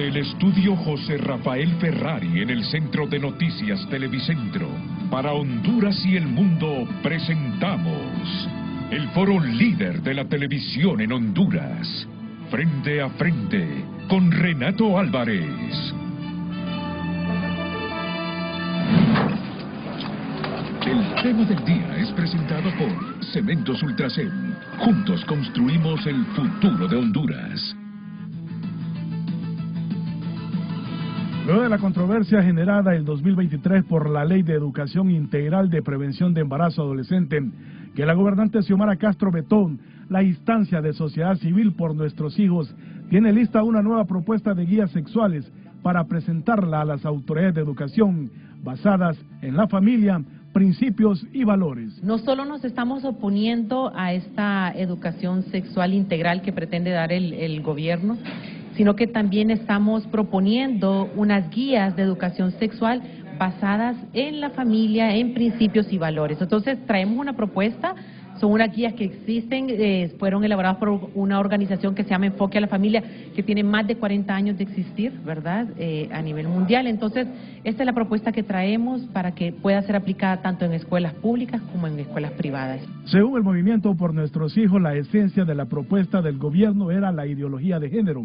Desde el estudio José Rafael Ferrari en el Centro de Noticias Televicentro, para Honduras y el mundo presentamos el foro líder de la televisión en Honduras, Frente a Frente, con Renato Álvarez. El tema del día es presentado por Cementos Ultracem. Juntos construimos el futuro de Honduras. Luego de la controversia generada el 2023 por la Ley de Educación Integral de Prevención de Embarazo Adolescente, que la gobernante Xiomara Castro vetó, la instancia de sociedad civil por nuestros hijos tiene lista una nueva propuesta de guías sexuales para presentarla a las autoridades de educación basadas en la familia, principios y valores. No solo nos estamos oponiendo a esta educación sexual integral que pretende dar el gobierno, sino que también estamos proponiendo unas guías de educación sexual basadas en la familia, en principios y valores. Entonces traemos una propuesta, son unas guías que existen, fueron elaboradas por una organización que se llama Enfoque a la Familia, que tiene más de 40 años de existir, ¿verdad?, a nivel mundial. Entonces, esta es la propuesta que traemos para que pueda ser aplicada tanto en escuelas públicas como en escuelas privadas. Según el Movimiento por Nuestros Hijos, la esencia de la propuesta del gobierno era la ideología de género,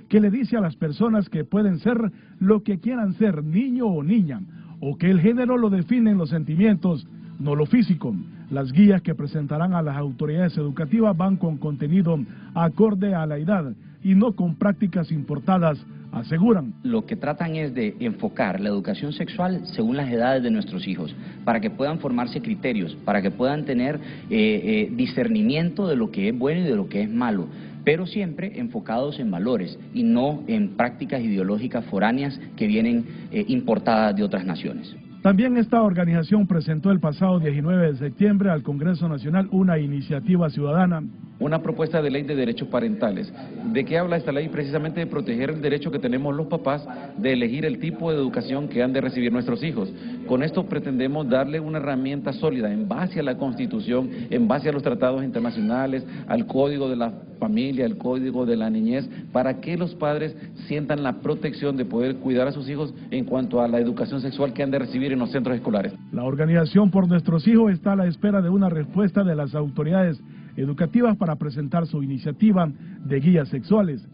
que le dice a las personas que pueden ser lo que quieran ser, niño o niña, o que el género lo definen los sentimientos, no lo físico. Las guías que presentarán a las autoridades educativas van con contenido acorde a la edad y no con prácticas importadas, aseguran. Lo que tratan es de enfocar la educación sexual según las edades de nuestros hijos, para que puedan formarse criterios, para que puedan tener discernimiento de lo que es bueno y de lo que es malo, pero siempre enfocados en valores y no en prácticas ideológicas foráneas que vienen importadas de otras naciones. También esta organización presentó el pasado 19 de septiembre al Congreso Nacional una iniciativa ciudadana. Una propuesta de ley de derechos parentales. ¿De qué habla esta ley? Precisamente de proteger el derecho que tenemos los papás de elegir el tipo de educación que han de recibir nuestros hijos. Con esto pretendemos darle una herramienta sólida en base a la Constitución, en base a los tratados internacionales, al Código de la Familia, al Código de la Niñez, para que los padres sientan la protección de poder cuidar a sus hijos en cuanto a la educación sexual que han de recibir en los centros escolares. La organización Por Nuestros Hijos está a la espera de una respuesta de las autoridades educativas para presentar su iniciativa de guías sexuales.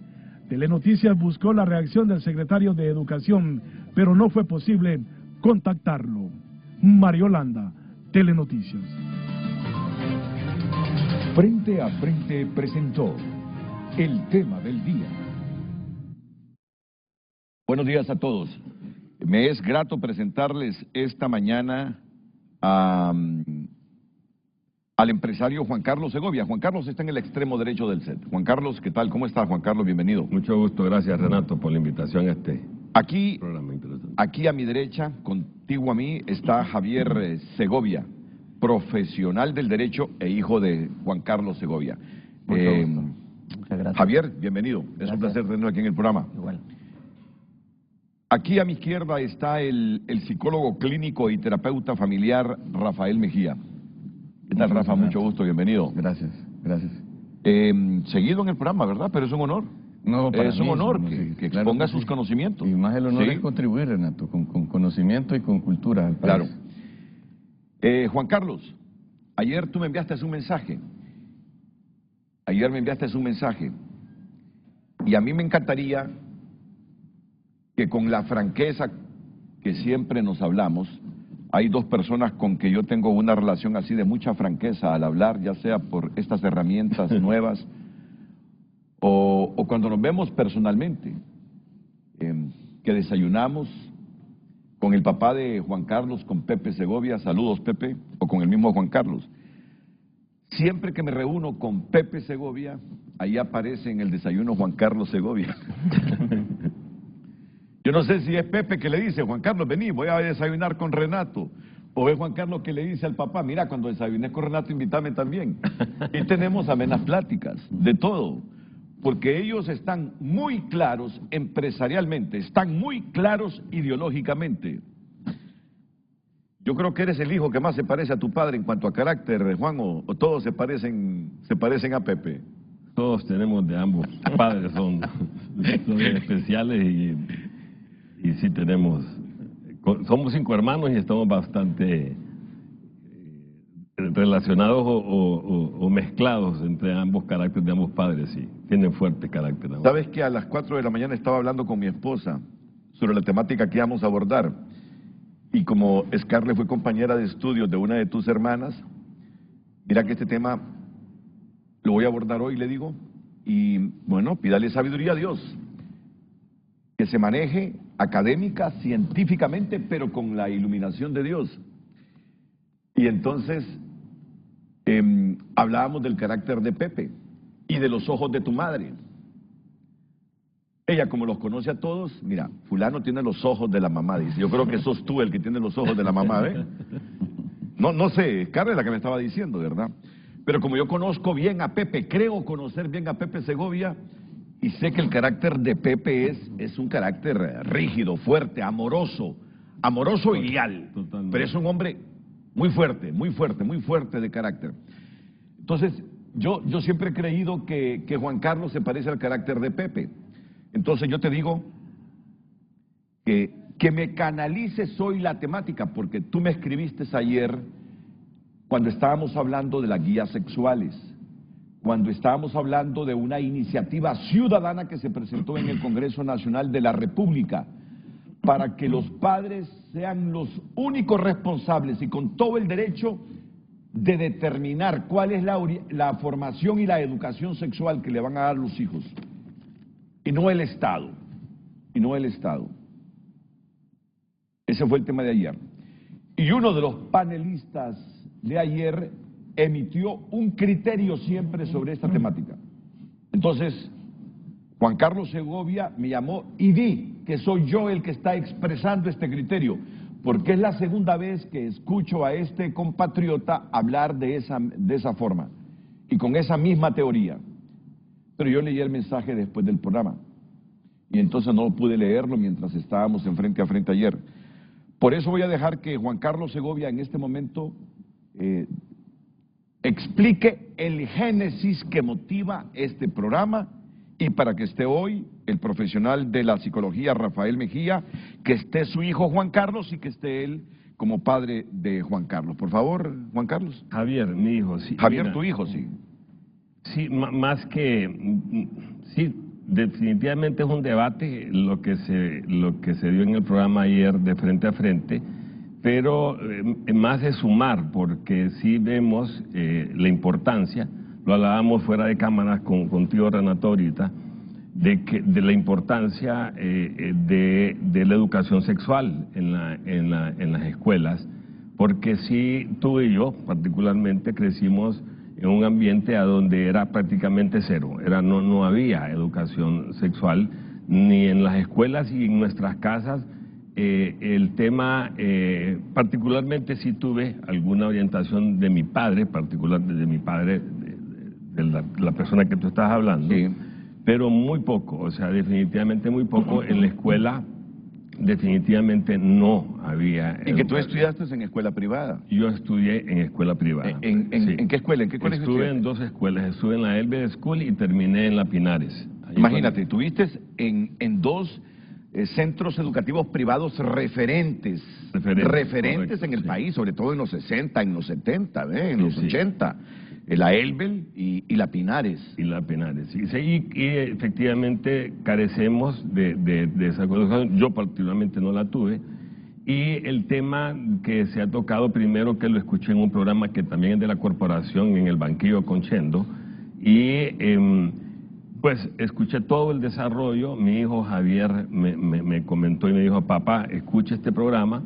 Telenoticias buscó la reacción del secretario de Educación, pero no fue posible contactarlo. Mario Landa, Telenoticias. Frente a Frente presentó el tema del día. Buenos días a todos. Me es grato presentarles esta mañana al empresario Juan Carlos Segovia. Juan Carlos está en el extremo derecho del set. Juan Carlos, ¿qué tal? ¿Cómo estás, Juan Carlos? Bienvenido. Mucho gusto, gracias Renato por la invitación a este programa interesante. Aquí a mi derecha, contigo a mí, está Javier Segovia, profesional del derecho e hijo de Juan Carlos Segovia. Muchas gracias. Javier, bienvenido. Gracias. Es un placer tenerlo aquí en el programa. Igual. Aquí a mi izquierda está el psicólogo clínico y terapeuta familiar Rafael Mejía. ¿Qué tal, Rafa? Mucho gusto, bienvenido. Gracias, gracias. Seguido en el programa, ¿verdad? Pero es un honor. No, para es mí un honor que exponga claro que sus sí. conocimientos. Y más el honor es contribuir, Renato, con conocimiento y con cultura al país. Claro. Juan Carlos, ayer tú me enviaste un mensaje. Ayer me enviaste un mensaje. Y a mí me encantaría que con la franqueza que siempre nos hablamos, hay dos personas con que yo tengo una relación así de mucha franqueza al hablar, ya sea por estas herramientas nuevas o cuando nos vemos personalmente, que desayunamos con el papá de Juan Carlos, con Pepe Segovia, saludos Pepe, o con el mismo Juan Carlos. Siempre que me reúno con Pepe Segovia, ahí aparece en el desayuno Juan Carlos Segovia. Yo no sé si es Pepe que le dice, Juan Carlos, vení, voy a desayunar con Renato. O es Juan Carlos que le dice al papá, mira, cuando desayunes con Renato, invítame también. Y tenemos amenas pláticas, de todo. Porque ellos están muy claros empresarialmente, están muy claros ideológicamente. Yo creo que eres el hijo que más se parece a tu padre en cuanto a carácter, Juan, o todos se parecen a Pepe. Todos tenemos de ambos padres, son especiales y sí tenemos, somos 5 hermanos y estamos bastante relacionados o mezclados entre ambos caracteres de ambos padres, sí, tienen fuerte carácter. ¿Sabes que a las 4 de la mañana estaba hablando con mi esposa sobre la temática que íbamos a abordar? Y como Scarlett fue compañera de estudios de una de tus hermanas, mira que este tema lo voy a abordar hoy, le digo, y bueno, pídale sabiduría a Dios, que se maneje académica, científicamente, pero con la iluminación de Dios. Y entonces hablábamos del carácter de Pepe y de los ojos de tu madre. Ella, como los conoce a todos, mira, fulano tiene los ojos de la mamá, dice. Yo creo que sos tú el que tiene los ojos de la mamá, ¿eh? No sé, Carla la que me estaba diciendo, ¿verdad? Pero como yo conozco bien a Pepe, creo conocer bien a Pepe Segovia, y sé que el carácter de Pepe es un carácter rígido, fuerte, amoroso y leal. Totalmente. Pero es un hombre muy fuerte de carácter. Entonces, yo siempre he creído que Juan Carlos se parece al carácter de Pepe. Entonces yo te digo que me canalices hoy la temática, porque tú me escribiste ayer cuando estábamos hablando de las guías sexuales, cuando estábamos hablando de una iniciativa ciudadana que se presentó en el Congreso Nacional de la República para que los padres sean los únicos responsables y con todo el derecho de determinar cuál es la formación y la educación sexual que le van a dar a los hijos. Y no el Estado. Ese fue el tema de ayer. Y uno de los panelistas de ayer emitió un criterio siempre sobre esta temática. Entonces, Juan Carlos Segovia me llamó y di que soy yo el que está expresando este criterio, porque es la segunda vez que escucho a este compatriota hablar de esa forma y con esa misma teoría. Pero yo leí el mensaje después del programa y entonces no pude leerlo mientras estábamos en frente a frente ayer. Por eso voy a dejar que Juan Carlos Segovia en este momento explique el génesis que motiva este programa, y para que esté hoy el profesional de la psicología Rafael Mejía, que esté su hijo Juan Carlos y que esté él como padre de Juan Carlos. Por favor, Juan Carlos. Javier, mi hijo, sí. Javier, tu hijo, sí. Sí, más que, sí, definitivamente es un debate lo que se dio en el programa ayer de Frente a Frente, pero más es sumar, porque sí vemos la importancia, lo hablábamos fuera de cámaras contigo, Renato, ahorita, de la importancia de la educación sexual en las escuelas, porque sí, tú y yo particularmente crecimos en un ambiente a donde era prácticamente cero, no había educación sexual ni en las escuelas y en nuestras casas. El tema, particularmente sí tuve alguna orientación de mi padre, de la persona que tú estás hablando, sí, pero muy poco, o sea, definitivamente muy poco. En la escuela definitivamente no había. ¿Y que tú estudiaste en escuela privada? Yo estudié en escuela privada. Sí. ¿En qué escuela? ¿En qué colegio? Estuve en 2 escuelas, estuve en la Elbe School y terminé en la Pinares. Imagínate, estuviste en 2 centros educativos privados referentes correcto, en el país, sobre todo en los 60, en los 70, en los 80. La Elbel y la Pinares. Y la Pinares, sí. Y efectivamente carecemos de esa educación. Yo particularmente no la tuve. Y el tema que se ha tocado primero, que lo escuché en un programa que también es de la corporación, en el banquillo con Chendo, y pues escuché todo el desarrollo. Mi hijo Javier me comentó y me dijo: papá, escuche este programa.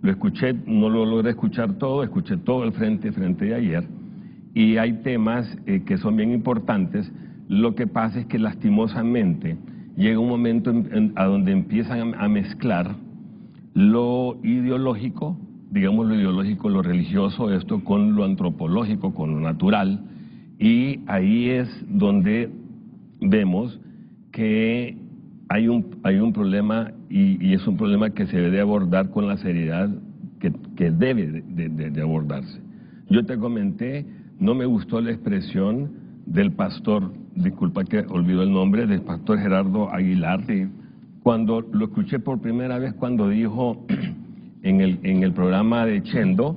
Lo escuché, no lo logré escuchar todo, escuché todo el frente de ayer. Y hay temas que son bien importantes. Lo que pasa es que lastimosamente llega un momento a donde empiezan a mezclar lo ideológico, digamos lo ideológico, lo religioso, esto con lo antropológico, con lo natural, y ahí es donde vemos que hay un problema, y es un problema que se debe abordar con la seriedad que debe de abordarse. Yo te comenté, no me gustó la expresión del pastor, disculpa que olvido el nombre, del pastor Gerardo Aguilar, Sí. cuando lo escuché por primera vez cuando dijo en el programa de Chendo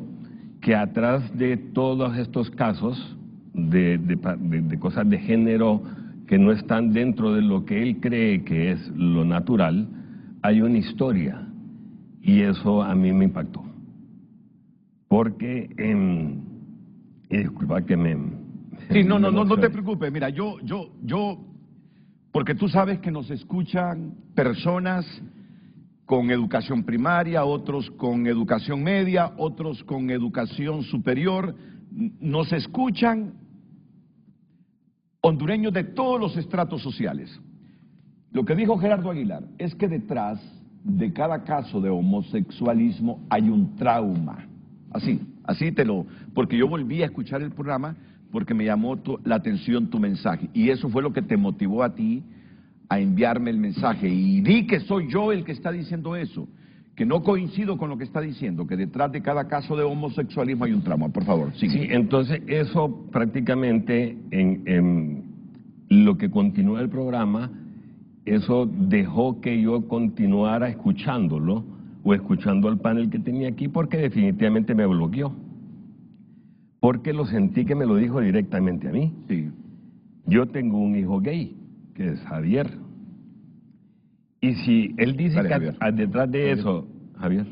que atrás de todos estos casos de cosas de género que no están dentro de lo que él cree que es lo natural, hay una historia, y eso a mí me impactó. Porque, y disculpa que me... Sí, no me te emocione. preocupes. Mira, porque tú sabes que nos escuchan personas con educación primaria, otros con educación media, otros con educación superior. Nos escuchan hondureños de todos los estratos sociales. Lo que dijo Gerardo Aguilar es que detrás de cada caso de homosexualismo hay un trauma. Porque yo volví a escuchar el programa porque me llamó la atención tu mensaje. Y eso fue lo que te motivó a ti a enviarme el mensaje. Y di que soy yo el que está diciendo eso, que no coincido con lo que está diciendo, que detrás de cada caso de homosexualismo hay un trauma. Por favor, sigue. Sí, entonces eso prácticamente en lo que continúa el programa, eso dejó que yo continuara escuchándolo o escuchando al panel que tenía aquí, porque definitivamente me bloqueó. Porque lo sentí que me lo dijo directamente a mí. Sí. Yo tengo un hijo gay, que es Javier. Y si él dice Dale, que Javier. detrás de Javier. eso... Javier.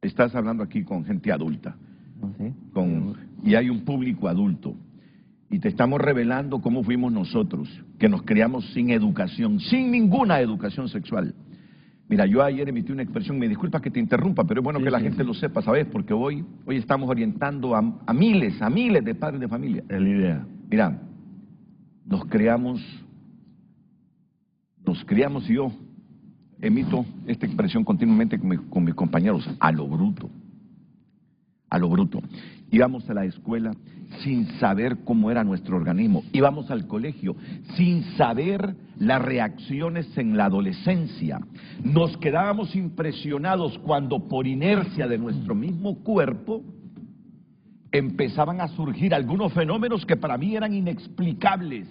Estás hablando aquí con gente adulta. ¿Sí? Y hay un público adulto. Y te estamos revelando cómo fuimos nosotros, que nos criamos sin educación, sin ninguna educación sexual. Mira, yo ayer emití una expresión, me disculpa que te interrumpa, pero es bueno que la gente lo sepa, ¿sabes? Porque hoy estamos orientando a miles de padres de familia. Es la idea. Mira, nos criamos y yo emito esta expresión continuamente con mis compañeros, a lo bruto. A lo bruto. Íbamos a la escuela sin saber cómo era nuestro organismo. Íbamos al colegio sin saber las reacciones en la adolescencia. Nos quedábamos impresionados cuando por inercia de nuestro mismo cuerpo empezaban a surgir algunos fenómenos que para mí eran inexplicables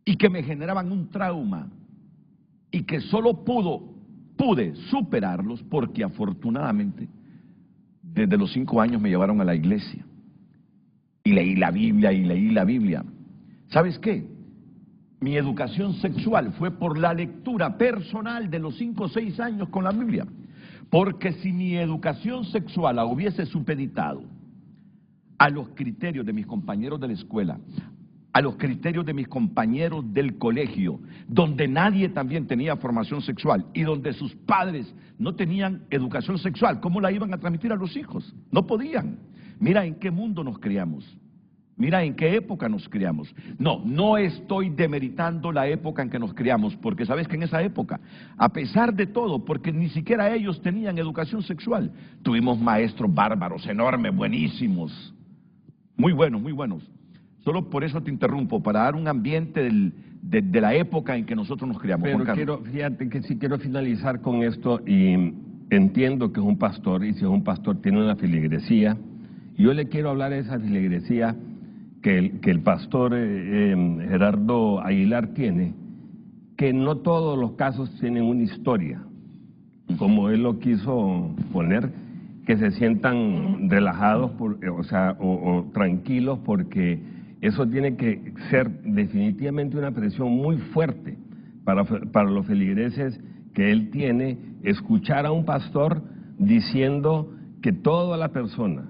y que me generaban un trauma y que solo pude superarlos porque afortunadamente desde los 5 años me llevaron a la iglesia y leí la Biblia. ¿Sabes qué? Mi educación sexual fue por la lectura personal de los 5 o 6 años con la Biblia. Porque si mi educación sexual la hubiese supeditado a los criterios de mis compañeros de la escuela, a los criterios de mis compañeros del colegio, donde nadie también tenía formación sexual y donde sus padres no tenían educación sexual, ¿cómo la iban a transmitir a los hijos? No podían. Mira en qué mundo nos criamos. Mira en qué época nos criamos. No estoy demeritando la época en que nos criamos, porque sabes que en esa época, a pesar de todo, porque ni siquiera ellos tenían educación sexual, tuvimos maestros bárbaros, enormes, buenísimos, muy buenos. Solo por eso te interrumpo, para dar un ambiente de la época en que nosotros nos criamos. Pero fíjate que sí quiero finalizar con esto, y entiendo que es un pastor, y si es un pastor tiene una feligresía. Yo le quiero hablar de esa feligresía que el pastor Gerardo Aguilar tiene, que no todos los casos tienen una historia, como él lo quiso poner, que se sientan relajados, o tranquilos, porque eso tiene que ser definitivamente una presión muy fuerte para los feligreses que él tiene, escuchar a un pastor diciendo que toda la persona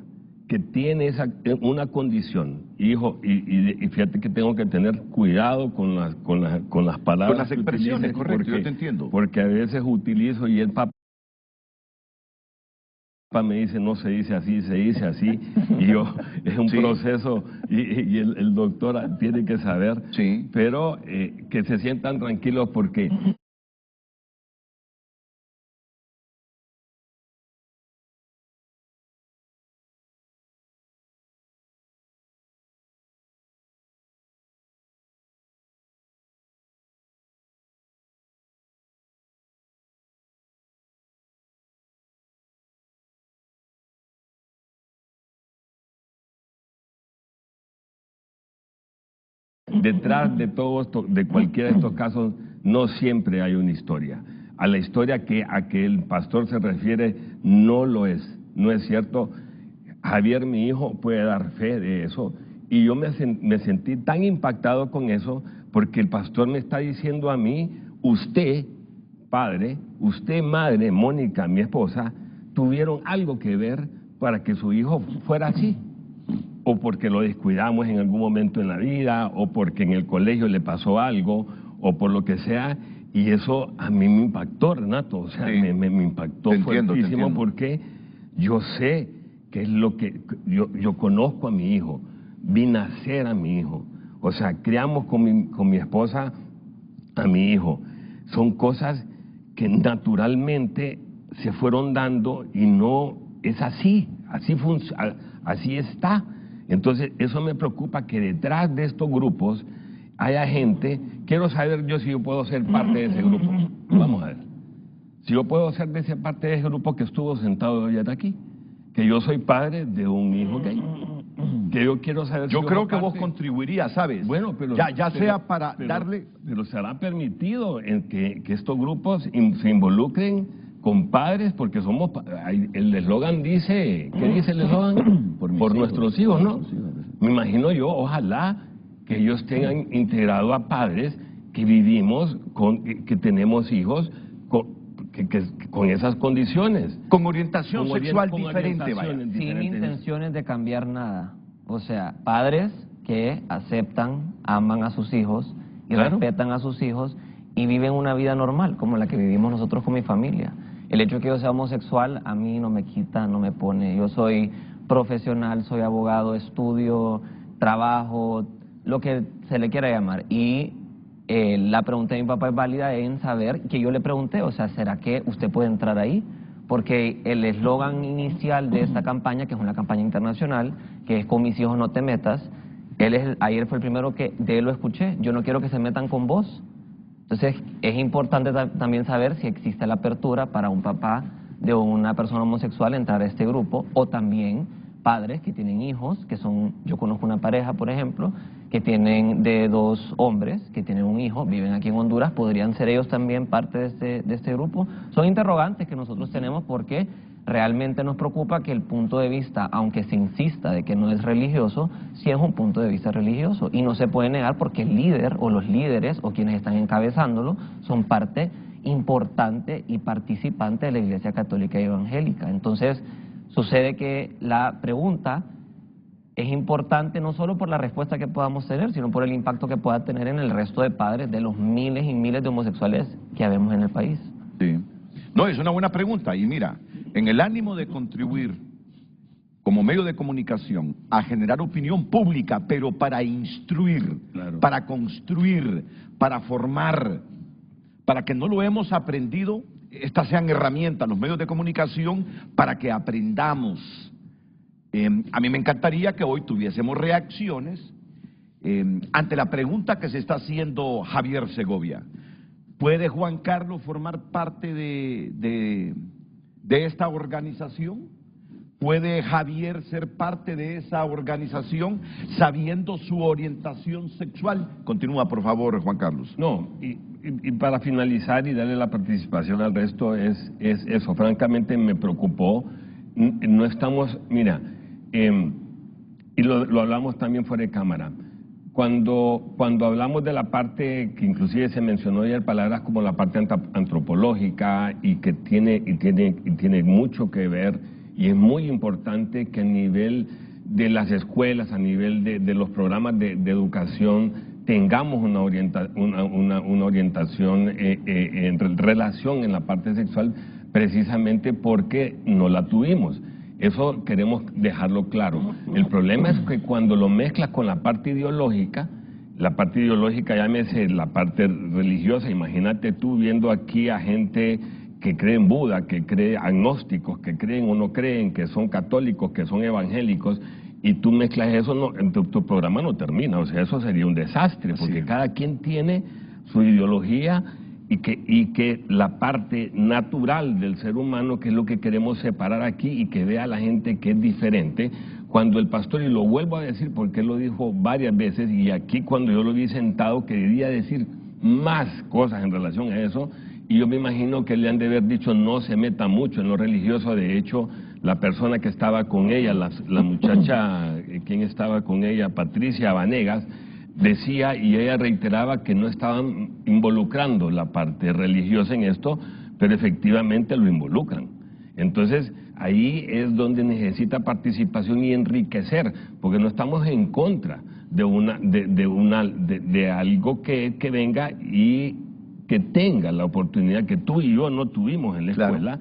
que tiene una condición, hijo, y fíjate que tengo que tener cuidado con las palabras, con las expresiones, correcto, yo te entiendo. Porque a veces utilizo y el papá me dice, no se dice así, se dice así, y yo, es un proceso, y el doctor tiene que saber, pero que se sientan tranquilos porque detrás de todo esto, de cualquiera de estos casos, no siempre hay una historia. A la historia a que el pastor se refiere no lo es, no es cierto. Javier, mi hijo, puede dar fe de eso. Y yo me sentí tan impactado con eso porque el pastor me está diciendo a mí, usted, padre, usted, madre, Mónica, mi esposa, tuvieron algo que ver para que su hijo fuera así. O porque lo descuidamos en algún momento en la vida, o porque en el colegio le pasó algo, o por lo que sea. Y eso a mí me impactó, Renato. O sea, sí. me impactó fuertísimo porque yo sé que es lo que... Yo conozco a mi hijo, vi nacer a mi hijo. O sea, criamos con mi esposa a mi hijo. Son cosas que naturalmente se fueron dando y no es así, así está. Entonces, eso me preocupa que detrás de estos grupos haya gente. Quiero saber yo si yo puedo ser parte de ese grupo. Vamos a ver. Si yo puedo ser parte de ese grupo que estuvo sentado hoy hasta aquí. Que yo soy padre de un hijo gay. Que yo quiero saber yo si creo que vos contribuirías, ¿sabes? Bueno, pero sea para darle... Pero será permitido en que estos grupos se involucren con padres, porque somos... El eslogan dice... ¿Qué dice el eslogan? Por nuestros hijos, ¿no? Me imagino yo, ojalá que ellos tengan integrado a padres que vivimos, que tenemos hijos con esas condiciones. Con orientación sexual diferente, vaya. Sin intenciones de cambiar nada. O sea, padres que aceptan, aman a sus hijos y respetan a sus hijos y viven una vida normal, como la que vivimos nosotros con mi familia. El hecho de que yo sea homosexual a mí no me quita, no me pone. Yo soy profesional, soy abogado, estudio, trabajo, lo que se le quiera llamar. Y la pregunta de mi papá es válida en saber que yo le pregunté, o sea, ¿será que usted puede entrar ahí? Porque el eslogan inicial de esta campaña, que es una campaña internacional, que es con mis hijos no te metas, ayer fue el primero que de él lo escuché, yo no quiero que se metan con vos. Entonces es importante también saber si existe la apertura para un papá de una persona homosexual entrar a este grupo, o también padres que tienen hijos, que son, yo conozco una pareja, por ejemplo, que tienen de 2 hombres, que tienen un hijo, viven aquí en Honduras, ¿podrían ser ellos también parte de este grupo? Son interrogantes que nosotros tenemos porque realmente nos preocupa que el punto de vista, aunque se insista de que no es religioso, sí es un punto de vista religioso y no se puede negar porque el líder o los líderes o quienes están encabezándolo son parte importante y participante de la Iglesia Católica y Evangélica. Entonces, sucede que la pregunta es importante no solo por la respuesta que podamos tener, sino por el impacto que pueda tener en el resto de padres de los miles y miles de homosexuales que habemos en el país. Sí. No, es una buena pregunta. Y mira, en el ánimo de contribuir como medio de comunicación a generar opinión pública, pero para instruir, para construir, para formar, para que no lo hemos aprendido, estas sean herramientas, los medios de comunicación, para que aprendamos. A mí me encantaría que hoy tuviésemos reacciones ante la pregunta que se está haciendo Javier Segovia. ¿Puede Juan Carlos formar parte de esta organización? ¿Puede Javier ser parte de esa organización sabiendo su orientación sexual? Continúa, por favor, Juan Carlos. No, y para finalizar y darle la participación al resto es eso. Francamente me preocupó. No estamos, mira, y lo hablamos también fuera de cámara. Cuando hablamos de la parte que inclusive se mencionó ayer, palabras como la parte antropológica y que tiene mucho que ver, y es muy importante que a nivel de las escuelas, a nivel de los programas de educación, tengamos una orientación en relación en la parte sexual, precisamente porque no la tuvimos. Eso queremos dejarlo claro. El problema es que cuando lo mezclas con la parte ideológica, llámese la parte religiosa, imagínate tú viendo aquí a gente que cree en Buda, que cree agnósticos, que creen o no creen, que son católicos, que son evangélicos, y tú mezclas eso, no, tu programa no termina. O sea, eso sería un desastre, porque cada quien tiene su ideología y que la parte natural del ser humano, que es lo que queremos separar aquí y que vea a la gente que es diferente. cuando el pastor, y lo vuelvo a decir porque él lo dijo varias veces, y aquí cuando yo lo vi sentado quería decir más cosas en relación a eso, y yo me imagino que le han de haber dicho no se meta mucho en lo religioso. De hecho, la persona que estaba con ella, la muchacha, quien estaba con ella, Patricia Vanegas, decía, y ella reiteraba que no estaban involucrando la parte religiosa en esto, pero efectivamente lo involucran. Entonces, ahí es donde necesita participación y enriquecer, porque no estamos en contra de algo que venga y que tenga la oportunidad que tú y yo no tuvimos en la escuela.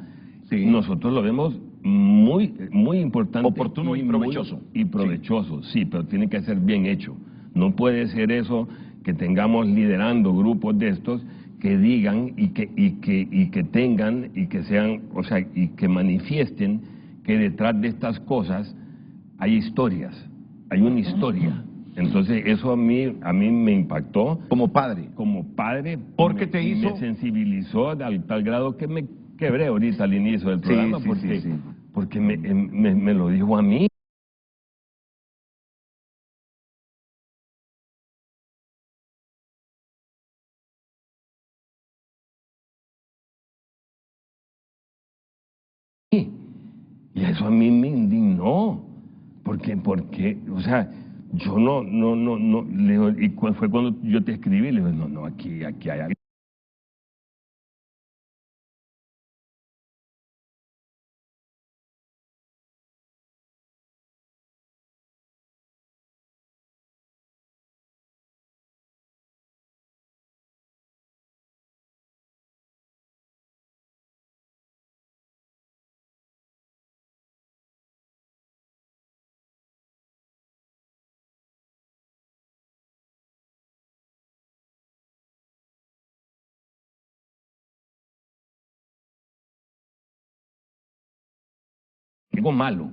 Sí. Nosotros lo vemos muy importante. Oportuno y provechoso. Y provechoso, sí, pero tiene que ser bien hecho. No puede ser eso que tengamos liderando grupos de estos que digan y que tengan y que sean, o sea, y que manifiesten que detrás de estas cosas hay historias, hay una historia. Entonces eso a mí me impactó. Como padre. Como padre. Porque te hizo... Me sensibilizó al tal grado que me quebré ahorita al inicio del programa, porque me lo dijo a mí. Y eso a mí me indignó, porque, o sea, yo no, le digo, y fue cuando yo te escribí, le digo, no, aquí hay algo. Algo malo.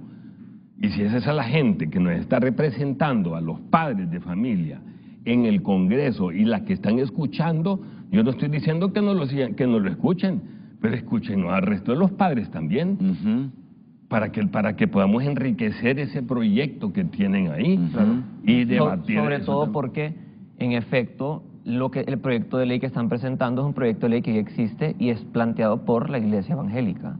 Y si esa es la gente que nos está representando, a los padres de familia en el Congreso y las que están escuchando, yo no estoy diciendo que no lo escuchen, pero escúchenos al resto de los padres también, para que podamos enriquecer ese proyecto que tienen ahí y debatir. Sobre todo porque, en efecto, el proyecto de ley que están presentando es un proyecto de ley que ya existe y es planteado por la Iglesia Evangélica.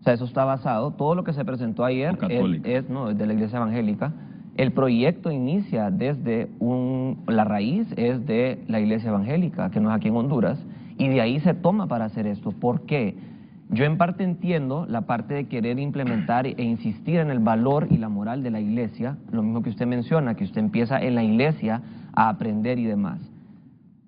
O sea, eso está basado, todo lo que se presentó ayer es de la Iglesia Evangélica. El proyecto inicia desde la raíz es de la Iglesia Evangélica, que no es aquí en Honduras, y de ahí se toma para hacer esto. ¿Por qué? Yo en parte entiendo la parte de querer implementar e insistir en el valor y la moral de la Iglesia, lo mismo que usted menciona, que usted empieza en la Iglesia a aprender y demás.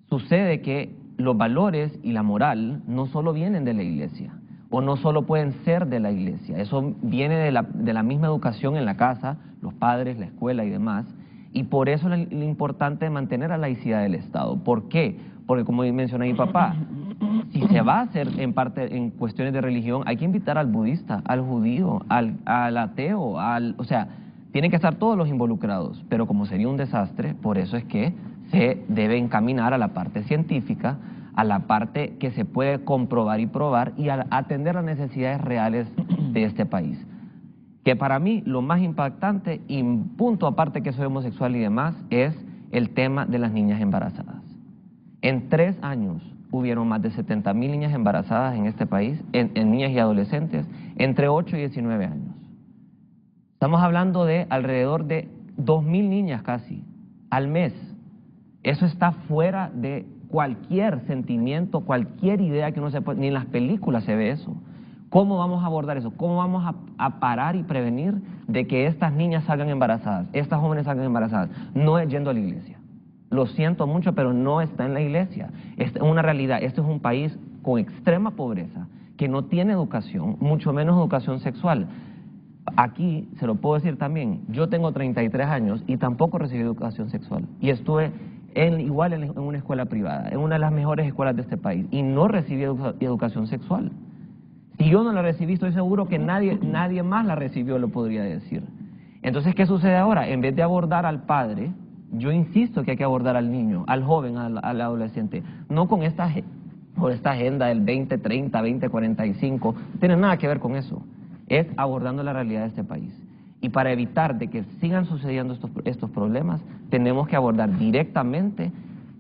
Sucede que los valores y la moral no solo vienen de la Iglesia, o no solo pueden ser de la Iglesia, eso viene de la misma educación en la casa, los padres, la escuela y demás, y por eso es lo importante de mantener la laicidad del Estado. ¿Por qué? Porque como mencioné mi papá, si se va a hacer en cuestiones de religión, hay que invitar al budista, al judío, al ateo, o sea, tienen que estar todos los involucrados, pero como sería un desastre, por eso es que se debe encaminar a la parte científica, a la parte que se puede comprobar y probar y a atender las necesidades reales de este país. Que para mí lo más impactante, y punto aparte que soy homosexual y demás, es el tema de las niñas embarazadas. En 3 años hubieron más de 70,000 niñas embarazadas en este país, en niñas y adolescentes, entre 8 y 19 años. Estamos hablando de alrededor de 2,000 niñas casi al mes. Eso está fuera de cualquier sentimiento, cualquier idea que uno se puede, ni en las películas se ve eso. ¿Cómo vamos a abordar eso? ¿Cómo vamos a parar y prevenir de que estas niñas salgan embarazadas, estas jóvenes salgan embarazadas? No es yendo a la iglesia. Lo siento mucho, pero no está en la iglesia. Es una realidad. Este es un país con extrema pobreza, que no tiene educación, mucho menos educación sexual. Aquí, se lo puedo decir también, yo tengo 33 años y tampoco recibí educación sexual. Y estuve igual en una escuela privada, en una de las mejores escuelas de este país, y no recibí educación sexual. Si yo no la recibí, estoy seguro que nadie más la recibió, lo podría decir. Entonces, ¿qué sucede ahora? En vez de abordar al padre, yo insisto que hay que abordar al niño, al joven, al adolescente, no con esta agenda del 2030, 2045, no tiene nada que ver con eso. Es abordando la realidad de este país. Y para evitar de que sigan sucediendo estos problemas, tenemos que abordar directamente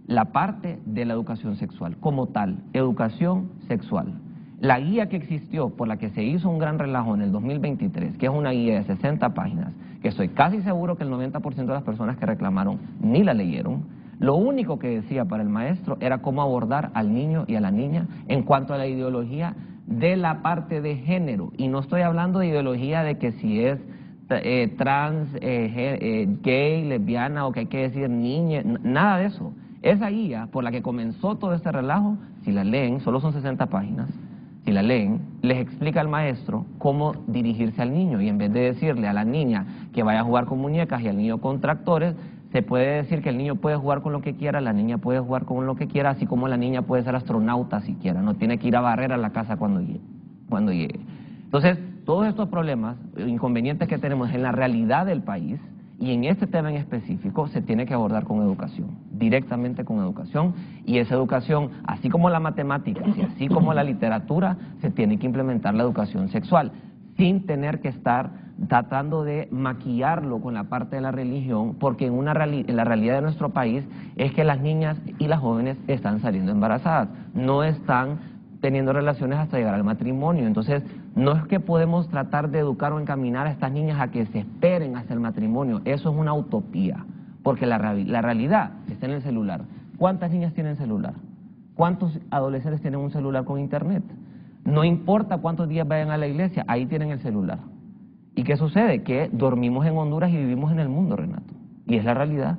la parte de la educación sexual, como tal, educación sexual. La guía que existió, por la que se hizo un gran relajo en el 2023, que es una guía de 60 páginas, que estoy casi seguro que el 90% de las personas que reclamaron ni la leyeron, lo único que decía para el maestro era cómo abordar al niño y a la niña en cuanto a la ideología de la parte de género. Y no estoy hablando de ideología de que si es trans, gay, lesbiana o que hay que decir niña, nada de eso. Esa guía por la que comenzó todo este relajo, si la leen, solo son 60 páginas, si la leen, les explica al maestro cómo dirigirse al niño y en vez de decirle a la niña que vaya a jugar con muñecas y al niño con tractores, se puede decir que el niño puede jugar con lo que quiera, la niña puede jugar con lo que quiera, así como la niña puede ser astronauta si quiera, no tiene que ir a barrer a la casa cuando llegue. Entonces, todos estos problemas, inconvenientes que tenemos en la realidad del país y en este tema en específico se tiene que abordar con educación, directamente con educación, y esa educación, así como la matemática y así como la literatura, se tiene que implementar la educación sexual, sin tener que estar tratando de maquillarlo con la parte de la religión, porque en la realidad de nuestro país es que las niñas y las jóvenes están saliendo embarazadas, no están teniendo relaciones hasta llegar al matrimonio. Entonces, no es que podemos tratar de educar o encaminar a estas niñas a que se esperen hasta el matrimonio, eso es una utopía, porque la realidad está en el celular. ¿Cuántas niñas tienen celular? ¿Cuántos adolescentes tienen un celular con internet? No importa cuántos días vayan a la iglesia, ahí tienen el celular. ¿Y qué sucede? Que dormimos en Honduras y vivimos en el mundo, Renato, y es la realidad.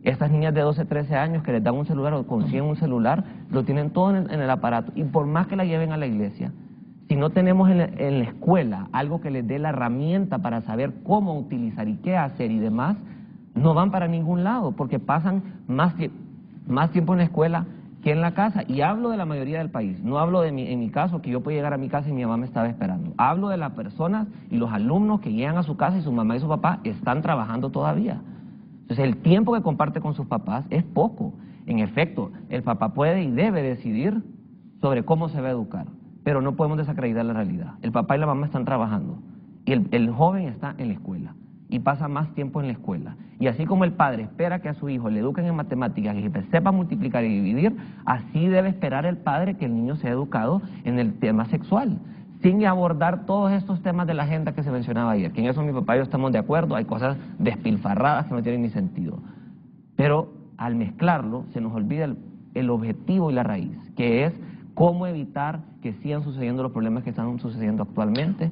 Estas niñas de 12, 13 años que les dan un celular o consiguen un celular, lo tienen todo en el aparato. Y por más que la lleven a la iglesia, si no tenemos en la escuela algo que les dé la herramienta para saber cómo utilizar y qué hacer y demás, no van para ningún lado, porque pasan más tiempo en la escuela que en la casa. Y hablo de la mayoría del país, no hablo en mi caso, que yo puedo llegar a mi casa y mi mamá me estaba esperando. Hablo de las personas y los alumnos que llegan a su casa y su mamá y su papá están trabajando todavía. Entonces, el tiempo que comparte con sus papás es poco. En efecto, el papá puede y debe decidir sobre cómo se va a educar, pero no podemos desacreditar la realidad. El papá y la mamá están trabajando y el joven está en la escuela y pasa más tiempo en la escuela. Y así como el padre espera que a su hijo le eduquen en matemáticas y que sepa multiplicar y dividir, así debe esperar el padre que el niño sea educado en el tema sexual, sin abordar todos estos temas de la agenda que se mencionaba ayer, que en eso mi papá y yo estamos de acuerdo, hay cosas despilfarradas que no tienen ni sentido. Pero al mezclarlo se nos olvida el objetivo y la raíz, que es cómo evitar que sigan sucediendo los problemas que están sucediendo actualmente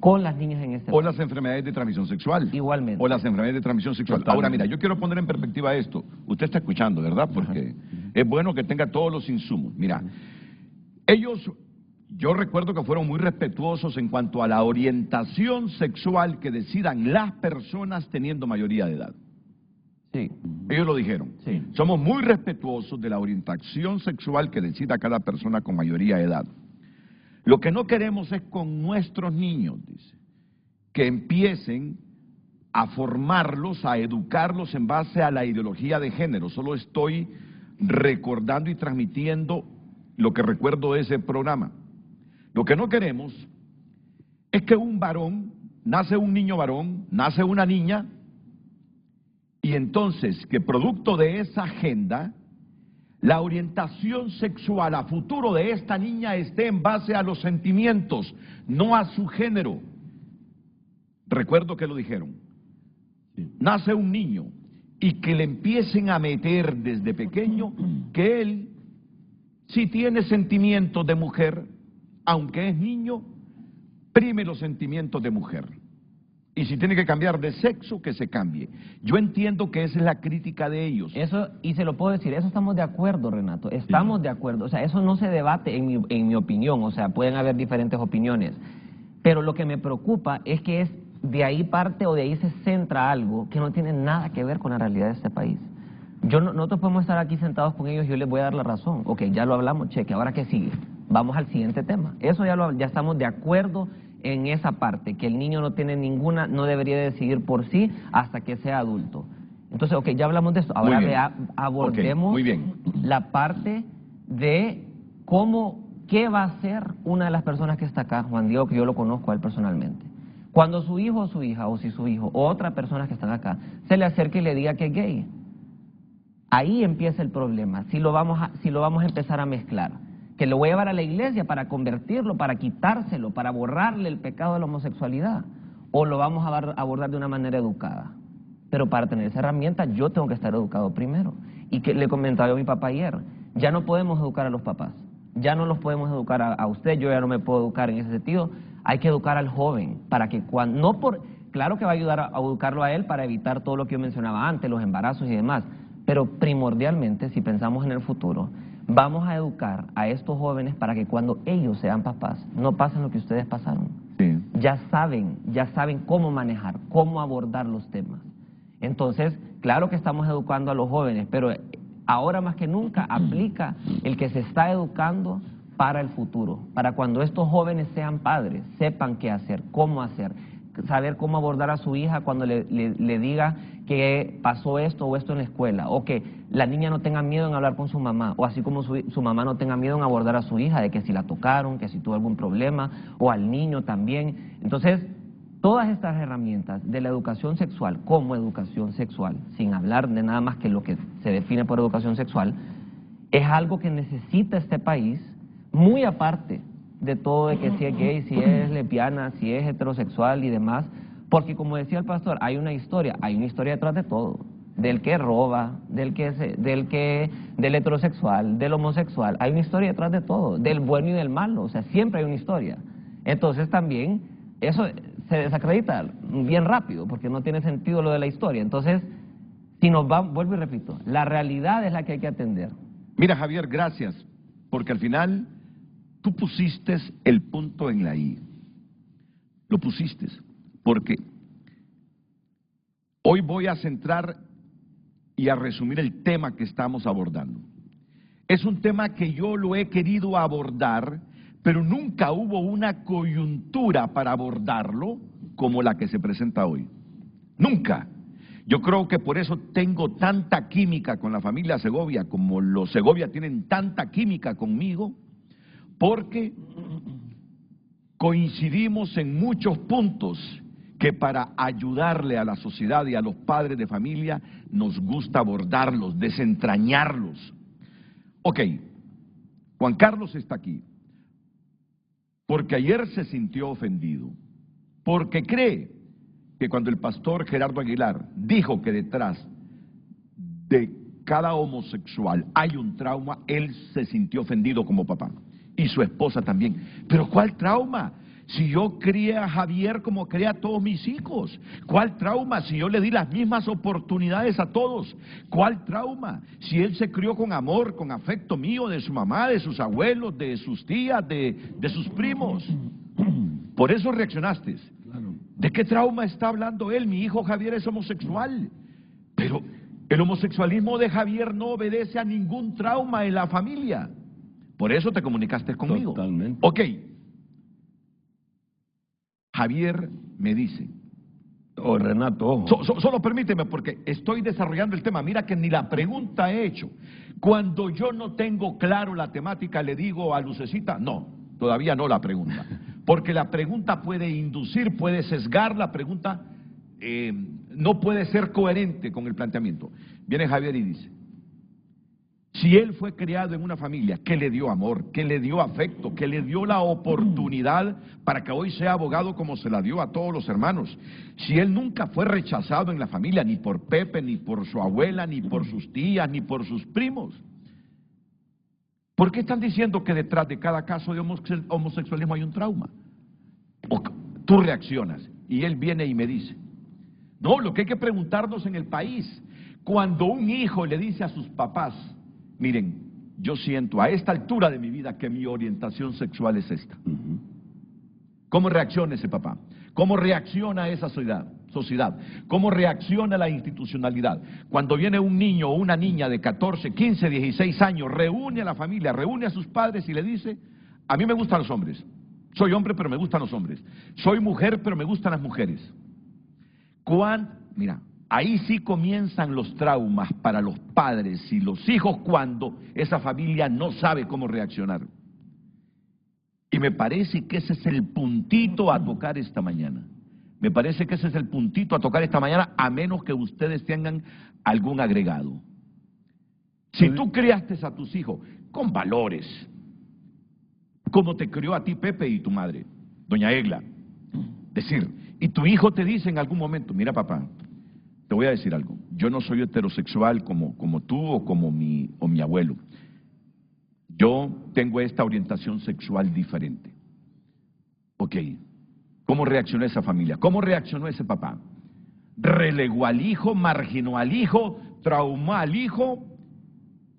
con las niñas en este país. O las enfermedades de transmisión sexual. Igualmente. O las enfermedades de transmisión sexual. Totalmente. Ahora, mira, yo quiero poner en perspectiva esto. Usted está escuchando, ¿verdad? Porque es bueno que tenga todos los insumos. Mira, yo recuerdo que fueron muy respetuosos en cuanto a la orientación sexual que decidan las personas teniendo mayoría de edad. Sí. Ellos lo dijeron. Sí. Somos muy respetuosos de la orientación sexual que decida cada persona con mayoría de edad. Lo que no queremos es con nuestros niños, dice, que empiecen a formarlos, a educarlos en base a la ideología de género. Solo estoy recordando y transmitiendo lo que recuerdo de ese programa. Lo que no queremos es que un varón, nace un niño varón, nace una niña, y entonces que producto de esa agenda, la orientación sexual a futuro de esta niña esté en base a los sentimientos, no a su género. Recuerdo que lo dijeron. Nace un niño y que le empiecen a meter desde pequeño que él, si tiene sentimientos de mujer, aunque es niño, prime los sentimientos de mujer. Y si tiene que cambiar de sexo, que se cambie. Yo entiendo que esa es la crítica de ellos. Eso, y se lo puedo decir, eso estamos de acuerdo, Renato, estamos de acuerdo. O sea, eso no se debate en mi opinión, o sea, pueden haber diferentes opiniones. Pero lo que me preocupa es que es de ahí parte o de ahí se centra algo que no tiene nada que ver con la realidad de este país. Nosotros podemos estar aquí sentados con ellos y yo les voy a dar la razón. Ok, ya lo hablamos, cheque, ¿ahora qué sigue? Vamos al siguiente tema. Eso ya estamos de acuerdo en esa parte, que el niño no tiene no debería decidir por sí hasta que sea adulto. Entonces, ok, ya hablamos de esto. Ahora abordemos la parte de qué va a hacer una de las personas que está acá, Juan Diego, que yo lo conozco a él personalmente. Cuando su hijo o su hija, o si su hijo o otra persona que están acá, se le acerca y le diga que es gay, ahí empieza el problema, si lo vamos a empezar a mezclar. Que lo voy a llevar a la iglesia para convertirlo, para quitárselo, para borrarle el pecado de la homosexualidad, o lo vamos a abordar de una manera educada. Pero para tener esa herramienta yo tengo que estar educado primero. Y que le comentaba yo a mi papá ayer, ya no podemos educar a los papás, ya no los podemos educar a usted, yo ya no me puedo educar en ese sentido. Hay que educar al joven para que cuando, claro que va a ayudar a educarlo a él para evitar todo lo que yo mencionaba antes, los embarazos y demás, pero primordialmente, si pensamos en el futuro, vamos a educar a estos jóvenes para que cuando ellos sean papás no pasen lo que ustedes pasaron. Sí. Ya saben cómo manejar, cómo abordar los temas. Entonces, claro que estamos educando a los jóvenes, pero ahora más que nunca aplica el que se está educando para el futuro, para cuando estos jóvenes sean padres, sepan qué hacer, cómo hacer, saber cómo abordar a su hija cuando le diga que pasó esto o esto en la escuela, o que la niña no tenga miedo en hablar con su mamá, o así como su mamá no tenga miedo en abordar a su hija, de que si la tocaron, que si tuvo algún problema, o al niño también. Entonces, todas estas herramientas de la educación sexual como educación sexual, sin hablar de nada más que lo que se define por educación sexual, es algo que necesita este país, muy aparte de todo de que si es gay, si es lesbiana, si es heterosexual y demás, porque como decía el pastor, hay una historia detrás de todo, del que roba, del heterosexual, del homosexual, hay una historia detrás de todo, del bueno y del malo, o sea, siempre hay una historia. Entonces también eso se desacredita bien rápido, porque no tiene sentido lo de la historia. Entonces, si nos va, vuelvo y repito, la realidad es la que hay que atender. Mira, Javier, gracias, porque al final tú pusiste el punto en la I. Lo pusiste, porque hoy voy a centrar y a resumir el tema que estamos abordando. Es un tema que yo lo he querido abordar, pero nunca hubo una coyuntura para abordarlo como la que se presenta hoy. Nunca. Yo creo que por eso tengo tanta química con la familia Segovia, como los Segovia tienen tanta química conmigo, porque coincidimos en muchos puntos que para ayudarle a la sociedad y a los padres de familia nos gusta abordarlos, desentrañarlos. Ok, Juan Carlos está aquí porque ayer se sintió ofendido, porque cree que cuando el pastor Gerardo Aguilar dijo que detrás de cada homosexual hay un trauma, él se sintió ofendido como papá. Y su esposa también. ¿Pero cuál trauma? Si yo crié a Javier como crié a todos mis hijos. ¿Cuál trauma? Si yo le di las mismas oportunidades a todos. ¿Cuál trauma? Si él se crió con amor, con afecto mío, de su mamá, de sus abuelos, de sus tías, de sus primos. Por eso reaccionaste. ¿De qué trauma está hablando él? Mi hijo Javier es homosexual. Pero el homosexualismo de Javier no obedece a ningún trauma en la familia. Por eso te comunicaste conmigo. Totalmente. Ok. Javier me dice. Oh, Renato. Solo permíteme porque estoy desarrollando el tema. Mira que ni la pregunta he hecho. Cuando yo no tengo claro la temática, le digo a Lucecita, no, todavía no la pregunta. Porque la pregunta puede inducir, puede sesgar la pregunta, no puede ser coherente con el planteamiento. Viene Javier y dice, si él fue criado en una familia que le dio amor, que le dio afecto, que le dio la oportunidad para que hoy sea abogado como se la dio a todos los hermanos, si él nunca fue rechazado en la familia, ni por Pepe, ni por su abuela, ni por sus tías, ni por sus primos, ¿por qué están diciendo que detrás de cada caso de homosexualismo hay un trauma? O tú reaccionas y él viene y me dice, no, lo que hay que preguntarnos en el país, cuando un hijo le dice a sus papás, miren, yo siento a esta altura de mi vida que mi orientación sexual es esta. ¿Cómo reacciona ese papá? ¿Cómo reacciona esa sociedad? ¿Cómo reacciona la institucionalidad? Cuando viene un niño o una niña de 14, 15, 16 años, reúne a la familia, reúne a sus padres y le dice, a mí me gustan los hombres. Soy hombre, pero me gustan los hombres. Soy mujer, pero me gustan las mujeres. Mira, ahí sí comienzan los traumas para los padres y los hijos cuando esa familia no sabe cómo reaccionar. Y me parece que ese es el puntito a tocar esta mañana. Me parece que ese es el puntito a tocar esta mañana, a menos que ustedes tengan algún agregado. Si tú criaste a tus hijos con valores, como te crió a ti Pepe y tu madre, doña Egla, decir, y tu hijo te dice en algún momento, mira papá, te voy a decir algo, yo no soy heterosexual como tú o como mi abuelo, yo tengo esta orientación sexual diferente. Ok, ¿cómo reaccionó esa familia? ¿Cómo reaccionó ese papá? Relegó al hijo, marginó al hijo, traumó al hijo,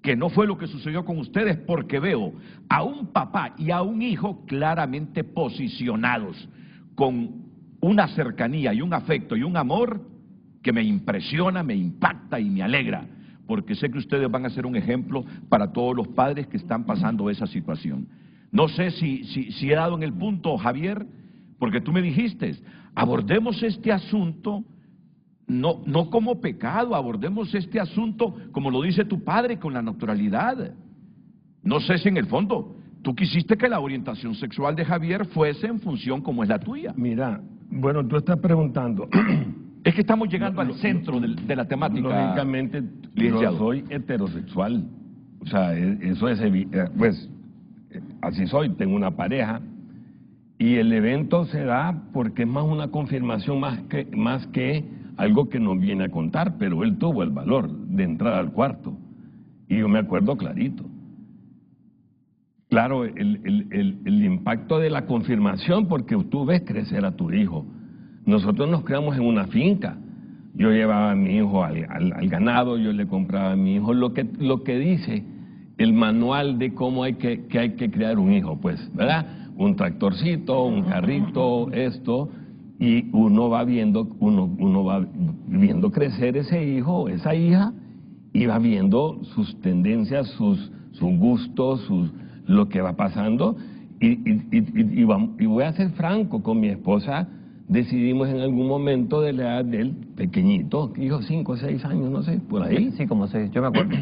que no fue lo que sucedió con ustedes, porque veo a un papá y a un hijo claramente posicionados, con una cercanía y un afecto y un amor que me impresiona, me impacta y me alegra, porque sé que ustedes van a ser un ejemplo para todos los padres que están pasando esa situación. No sé si he dado en el punto, Javier, porque tú me dijiste, abordemos este asunto no como pecado, abordemos este asunto como lo dice tu padre, con la naturalidad. No sé si en el fondo tú quisiste que la orientación sexual de Javier fuese en función como es la tuya. Mira, bueno, tú estás preguntando. Es que estamos llegando al centro de la temática. Lógicamente, licenciado. yo soy heterosexual. O sea, eso es, pues, así soy, tengo una pareja. Y el evento se da porque es más una confirmación más que algo que nos viene a contar, pero él tuvo el valor de entrar al cuarto. Y yo me acuerdo clarito. Claro, el impacto de la confirmación, porque tú ves crecer a tu hijo. Nosotros nos criamos en una finca. Yo llevaba a mi hijo al ganado, yo le compraba a mi hijo lo que dice el manual de cómo hay que criar un hijo, pues, ¿verdad? Un tractorcito, un carrito, esto, y uno va viendo crecer ese hijo, esa hija, y va viendo sus tendencias, sus gustos, lo que va pasando, y voy a ser franco, con mi esposa decidimos en algún momento de la edad del pequeñito, hijo 5 o 6 años, no sé, por ahí. Sí, como 6, yo me acuerdo.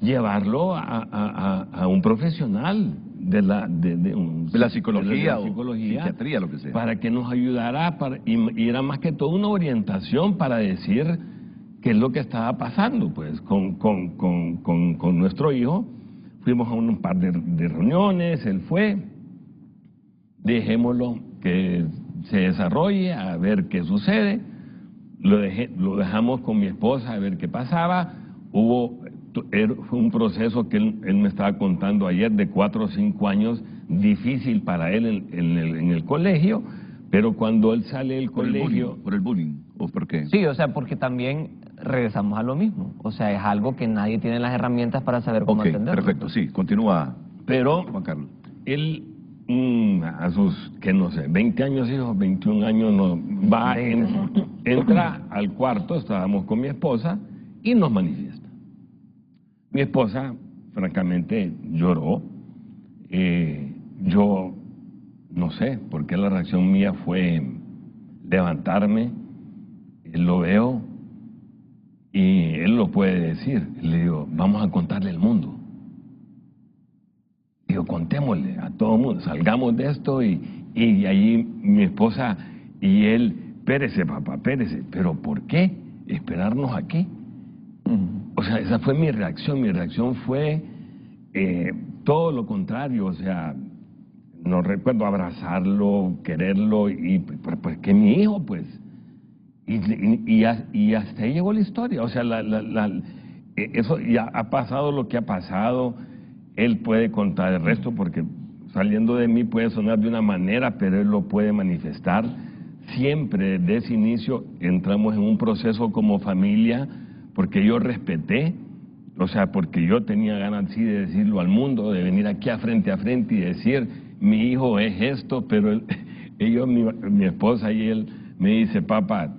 Llevarlo a un profesional de la psicología o psiquiatría, lo que sea, para que nos ayudara, y era más que todo una orientación para decir qué es lo que estaba pasando pues con nuestro hijo. Fuimos a un par de reuniones, él fue, dejémoslo que se desarrolle, a ver qué sucede, lo dejamos con mi esposa a ver qué pasaba. Fue un proceso que él me estaba contando ayer de 4 o 5 años, difícil para él en el colegio, pero cuando él sale del colegio... ¿Por el bullying? ¿O por qué? Sí, o sea, porque también regresamos a lo mismo. O sea, es algo que nadie tiene las herramientas para saber cómo atenderlo. Perfecto, sí, continúa. Pero Juan Carlos, él, a sus, que no sé, 20 años, hijos, 21 años, entra al cuarto, estábamos con mi esposa, y nos manifiesta. Mi esposa, francamente, lloró. Yo no sé por qué la reacción mía fue levantarme, lo veo y él lo puede decir. Le digo, vamos a contarle al mundo. Digo, contémosle a todo el mundo, salgamos de esto y ahí mi esposa y él, espérese papá, espérese, pero ¿por qué esperarnos aquí? O sea, esa fue mi reacción fue todo lo contrario, o sea, no recuerdo abrazarlo, quererlo, y pues que mi hijo, pues, y hasta ahí llegó la historia, o sea, eso ya ha pasado lo que ha pasado, él puede contar el resto, porque saliendo de mí puede sonar de una manera, pero él lo puede manifestar. Siempre desde ese inicio entramos en un proceso como familia, porque yo respeté, o sea, porque yo tenía ganas sí de decirlo al mundo, de venir aquí a frente y decir, mi hijo es esto, pero mi esposa y él me dice, papá,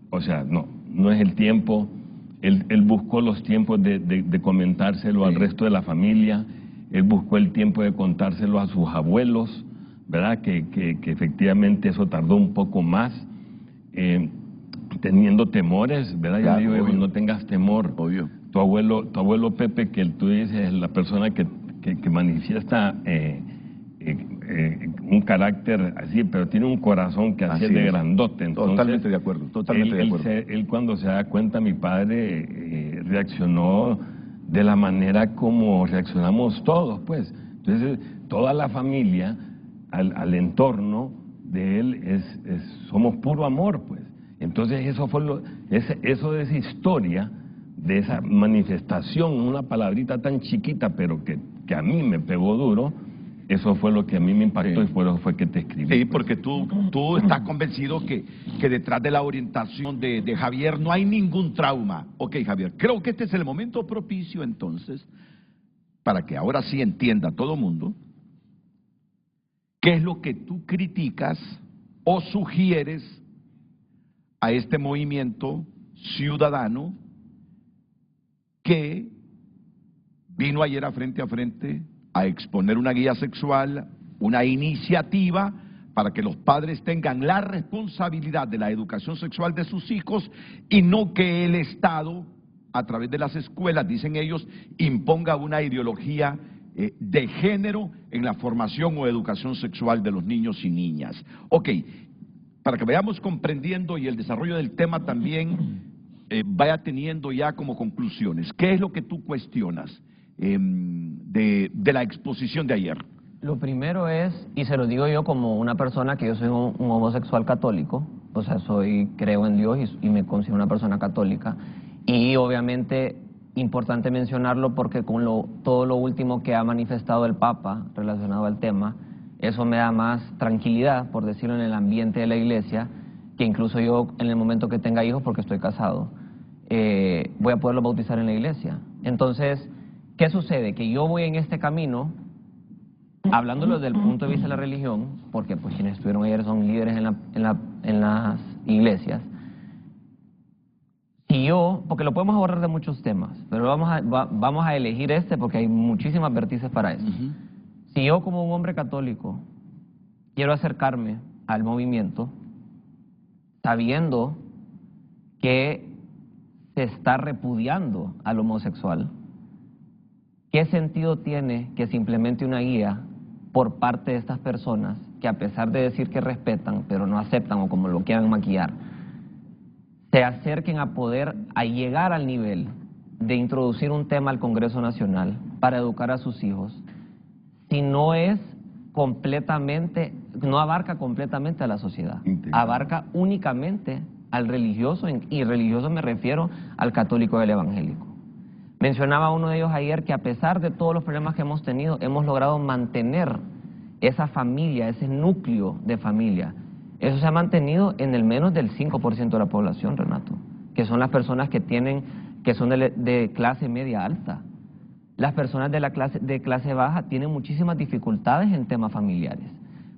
o sea, no es el tiempo. Él buscó los tiempos de comentárselo al resto de la familia, él buscó el tiempo de contárselo a sus abuelos, ¿verdad? Que efectivamente eso tardó un poco más, teniendo temores, ¿verdad? Claro, yo le digo, no tengas temor. Obvio. Tu abuelo Pepe, que tú dices, es la persona que manifiesta un carácter así, pero tiene un corazón que así es de grandote. Entonces, totalmente de acuerdo, totalmente de acuerdo. Él cuando se da cuenta, mi padre reaccionó de la manera como reaccionamos todos, pues. Entonces, toda la familia, al entorno de él, somos puro amor, pues. Entonces, eso fue eso de esa historia, de esa manifestación, una palabrita tan chiquita, pero que a mí me pegó duro, eso fue lo que a mí me impactó, sí. Y fue que te escribí. Sí, porque tú estás convencido que detrás de la orientación de Javier no hay ningún trauma. Ok, Javier, creo que este es el momento propicio entonces, para que ahora sí entienda todo mundo, qué es lo que tú criticas o sugieres a este movimiento ciudadano que vino ayer a Frente a exponer una guía sexual, una iniciativa para que los padres tengan la responsabilidad de la educación sexual de sus hijos y no que el Estado, a través de las escuelas, dicen ellos, imponga una ideología de género en la formación o educación sexual de los niños y niñas. Ok, para que vayamos comprendiendo y el desarrollo del tema también vaya teniendo ya como conclusiones. ¿Qué es lo que tú cuestionas de la exposición de ayer? Lo primero es, y se lo digo yo como una persona que yo soy un homosexual católico, o sea, creo en Dios y me considero una persona católica, y obviamente importante mencionarlo porque con todo lo último que ha manifestado el Papa relacionado al tema, eso me da más tranquilidad, por decirlo, en el ambiente de la iglesia, que incluso yo en el momento que tenga hijos, porque estoy casado, voy a poderlos bautizar en la iglesia. Entonces, ¿qué sucede? Que yo voy en este camino, hablándolo desde el punto de vista de la religión, porque pues quienes estuvieron ayer son líderes en las iglesias. Si yo, porque lo podemos abordar de muchos temas, pero vamos a elegir este porque hay muchísimas vértices para eso. Si yo como un hombre católico quiero acercarme al movimiento, sabiendo que se está repudiando al homosexual, ¿qué sentido tiene que se implemente una guía por parte de estas personas que, a pesar de decir que respetan, pero no aceptan o como lo quieran maquillar, se acerquen a llegar al nivel de introducir un tema al Congreso Nacional para educar a sus hijos, si no es completamente, no abarca completamente a la sociedad, abarca únicamente al religioso, y religioso me refiero al católico y al evangélico? Mencionaba uno de ellos ayer que a pesar de todos los problemas que hemos tenido, hemos logrado mantener esa familia, ese núcleo de familia. Eso se ha mantenido en el menos del 5% de la población, Renato, que son las personas que son de clase media alta. Las personas de clase baja tienen muchísimas dificultades en temas familiares.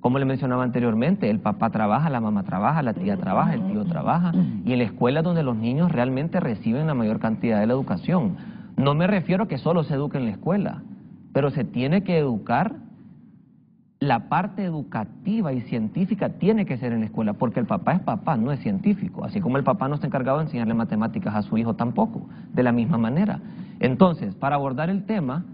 Como le mencionaba anteriormente, el papá trabaja, la mamá trabaja, la tía trabaja, el tío trabaja, y en la escuela es donde los niños realmente reciben la mayor cantidad de la educación. No me refiero a que solo se eduque en la escuela, pero se tiene que educar, la parte educativa y científica tiene que ser en la escuela, porque el papá es papá, no es científico, así como el papá no está encargado de enseñarle matemáticas a su hijo tampoco, de la misma manera. Entonces, para abordar el tema,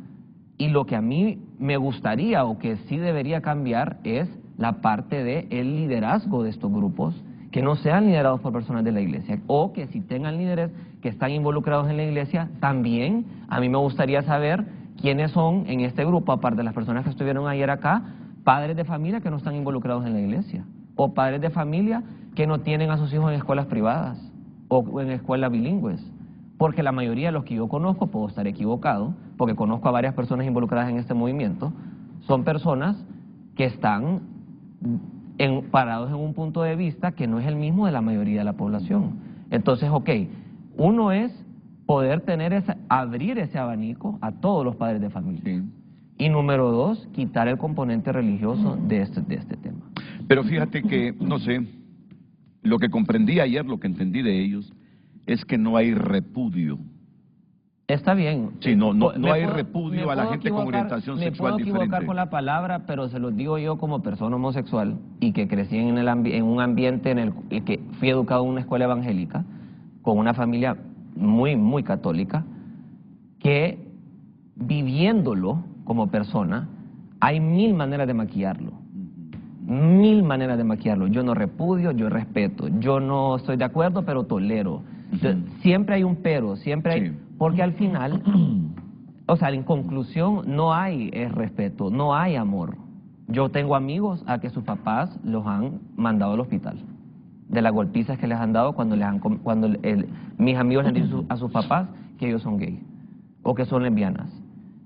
y lo que a mí me gustaría o que sí debería cambiar es la parte del liderazgo de estos grupos, que no sean liderados por personas de la iglesia, o que si tengan líderes que están involucrados en la iglesia, también a mí me gustaría saber quiénes son en este grupo, aparte de las personas que estuvieron ayer acá, padres de familia que no están involucrados en la iglesia, o padres de familia que no tienen a sus hijos en escuelas privadas o en escuelas bilingües, porque la mayoría de los que yo conozco, puedo estar equivocado, porque conozco a varias personas involucradas en este movimiento, son personas que están parados en un punto de vista que no es el mismo de la mayoría de la población. Entonces, ok, uno es poder abrir ese abanico a todos los padres de familia. Sí. Y número dos, quitar el componente religioso de este tema. Pero fíjate que, no sé, lo que comprendí ayer, lo que entendí de ellos, es que no hay repudio. Está bien. Sí, no hay repudio a la gente con orientación sexual diferente. Me puedo equivocar con la palabra, pero se lo digo yo como persona homosexual y que crecí en un ambiente en el que fui educado en una escuela evangélica, con una familia muy, muy católica, que viviéndolo como persona, hay mil maneras de maquillarlo. 1000 maneras de maquillarlo. Yo no repudio, yo respeto. Yo no estoy de acuerdo, pero tolero. Siempre hay un pero, siempre hay... Porque al final, o sea, en conclusión, no hay respeto, no hay amor. Yo tengo amigos a que sus papás los han mandado al hospital, de las golpizas que les han dado cuando mis amigos les han dicho a sus papás que ellos son gays o que son lesbianas.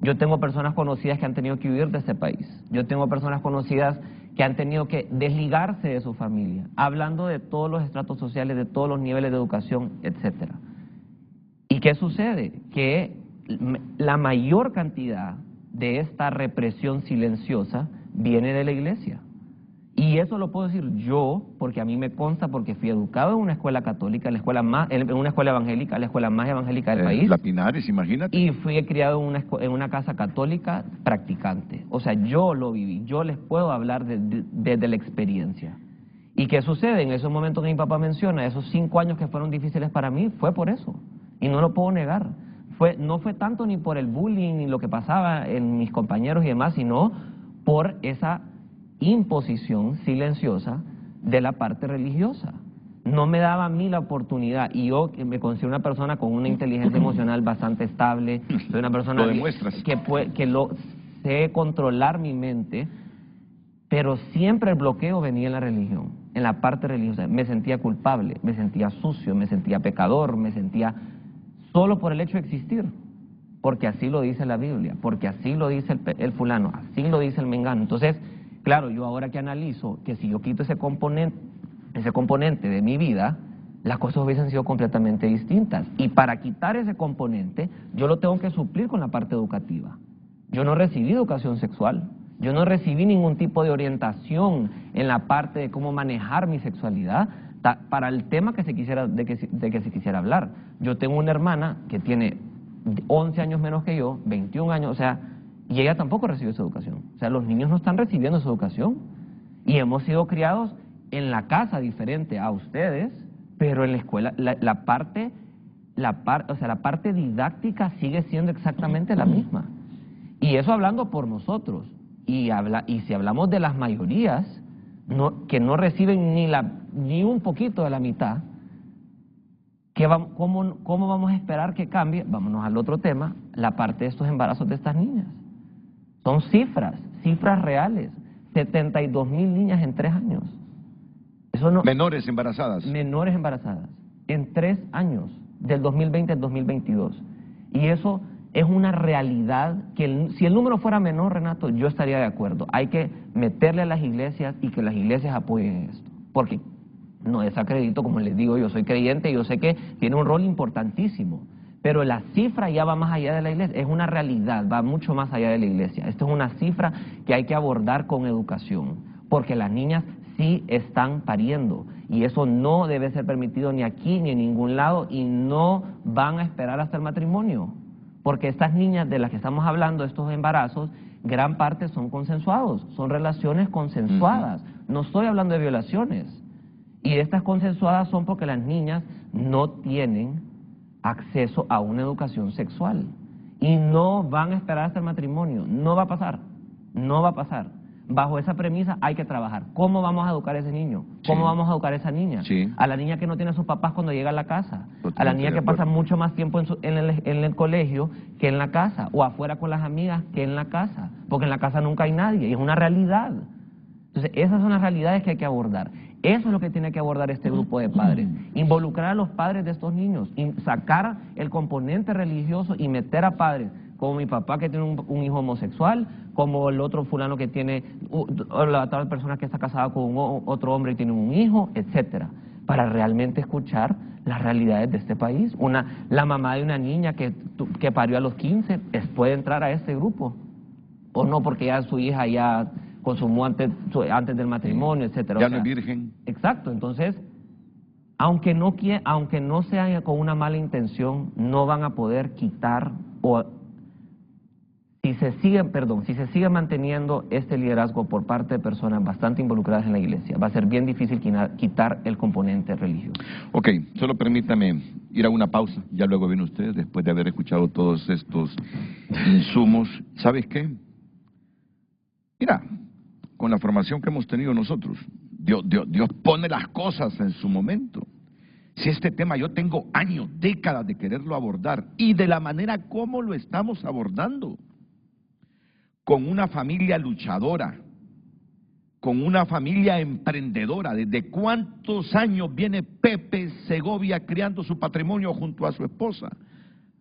Yo tengo personas conocidas que han tenido que huir de este país. Yo tengo personas conocidas que han tenido que desligarse de su familia, hablando de todos los estratos sociales, de todos los niveles de educación, etcétera. ¿Y qué sucede? Que la mayor cantidad de esta represión silenciosa viene de la iglesia. Y eso lo puedo decir yo, porque a mí me consta, porque fui educado en una escuela católica, en una escuela evangélica, la escuela más evangélica del país. La Pinares, imagínate. Y fui criado en una casa católica practicante. O sea, yo lo viví, yo les puedo hablar desde la experiencia. ¿Y qué sucede? En esos momentos que mi papá menciona, esos 5 años que fueron difíciles para mí, fue por eso. Y no lo puedo negar. No fue tanto ni por el bullying, ni lo que pasaba en mis compañeros y demás, sino por esa imposición silenciosa de la parte religiosa. No me daba a mí la oportunidad, y yo que me considero una persona con una inteligencia emocional bastante estable, soy una persona que sé controlar mi mente, pero siempre el bloqueo venía en la religión, en la parte religiosa. Me sentía culpable, me sentía sucio, me sentía pecador, me sentía solo por el hecho de existir, porque así lo dice la Biblia, porque así lo dice el fulano, así lo dice el mengano. Entonces, claro, yo ahora que analizo que si yo quito ese componente de mi vida, las cosas hubiesen sido completamente distintas. Y para quitar ese componente, yo lo tengo que suplir con la parte educativa. Yo no recibí educación sexual, yo no recibí ningún tipo de orientación en la parte de cómo manejar mi sexualidad para el tema de que se quisiera hablar. Yo tengo una hermana que tiene 11 años menos que yo, 21 años, o sea, y ella tampoco recibió esa educación. O sea, los niños no están recibiendo esa educación. Y hemos sido criados en la casa diferente a ustedes, pero en la escuela la parte didáctica sigue siendo exactamente la misma. Y eso hablando por nosotros. Y si hablamos de las mayorías que no reciben ni un poquito de la mitad, ¿cómo vamos a esperar que cambie? Vámonos al otro tema, la parte de estos embarazos de estas niñas. Son cifras reales. 72,000 niñas en 3 años. Eso no, menores embarazadas. Menores embarazadas. En 3 años, del 2020 al 2022. Y eso es una realidad que si el número fuera menor, Renato, yo estaría de acuerdo. Hay que meterle a las iglesias y que las iglesias apoyen esto. Porque no desacredito, como les digo, yo soy creyente y yo sé que tiene un rol importantísimo. Pero la cifra ya va más allá de la iglesia, es una realidad, va mucho más allá de la iglesia. Esto es una cifra que hay que abordar con educación, porque las niñas sí están pariendo y eso no debe ser permitido ni aquí ni en ningún lado y no van a esperar hasta el matrimonio, porque estas niñas de las que estamos hablando, estos embarazos, gran parte son consensuados, son relaciones consensuadas. No estoy hablando de violaciones. Y estas consensuadas son porque las niñas no tienen acceso a una educación sexual y no van a esperar hasta el matrimonio. No va a pasar, no va a pasar. Bajo esa premisa hay que trabajar. ¿Cómo vamos a educar a ese niño? ¿Cómo vamos a educar a esa niña? A la niña que no tiene a sus papás cuando llega a la casa, a la niña que pasa mucho más tiempo en el colegio que en la casa, o afuera con las amigas que en la casa, porque en la casa nunca hay nadie, y es una realidad. Entonces, esas son las realidades que hay que abordar. Eso es lo que tiene que abordar este grupo de padres. Involucrar a los padres de estos niños, sacar el componente religioso y meter a padres, como mi papá que tiene un hijo homosexual, como el otro fulano que tiene, o la otra persona que está casada con otro hombre y tiene un hijo, etcétera, para realmente escuchar las realidades de este país. La mamá de una niña que parió a los 15 puede entrar a este grupo, o no, porque ya su hija ya consumó antes del matrimonio, etcétera. Ya no es virgen. Exacto, entonces, aunque no sea con una mala intención, no van a poder quitar, o si se sigue manteniendo este liderazgo por parte de personas bastante involucradas en la iglesia, va a ser bien difícil quitar el componente religioso. Ok, solo permítame ir a una pausa, ya luego viene usted, después de haber escuchado todos estos insumos. ¿Sabes qué? Mira, con la formación que hemos tenido nosotros. Dios pone las cosas en su momento. Si este tema yo tengo años, décadas de quererlo abordar, y de la manera como lo estamos abordando, con una familia luchadora, con una familia emprendedora. ¿Desde cuántos años viene Pepe Segovia criando su patrimonio junto a su esposa?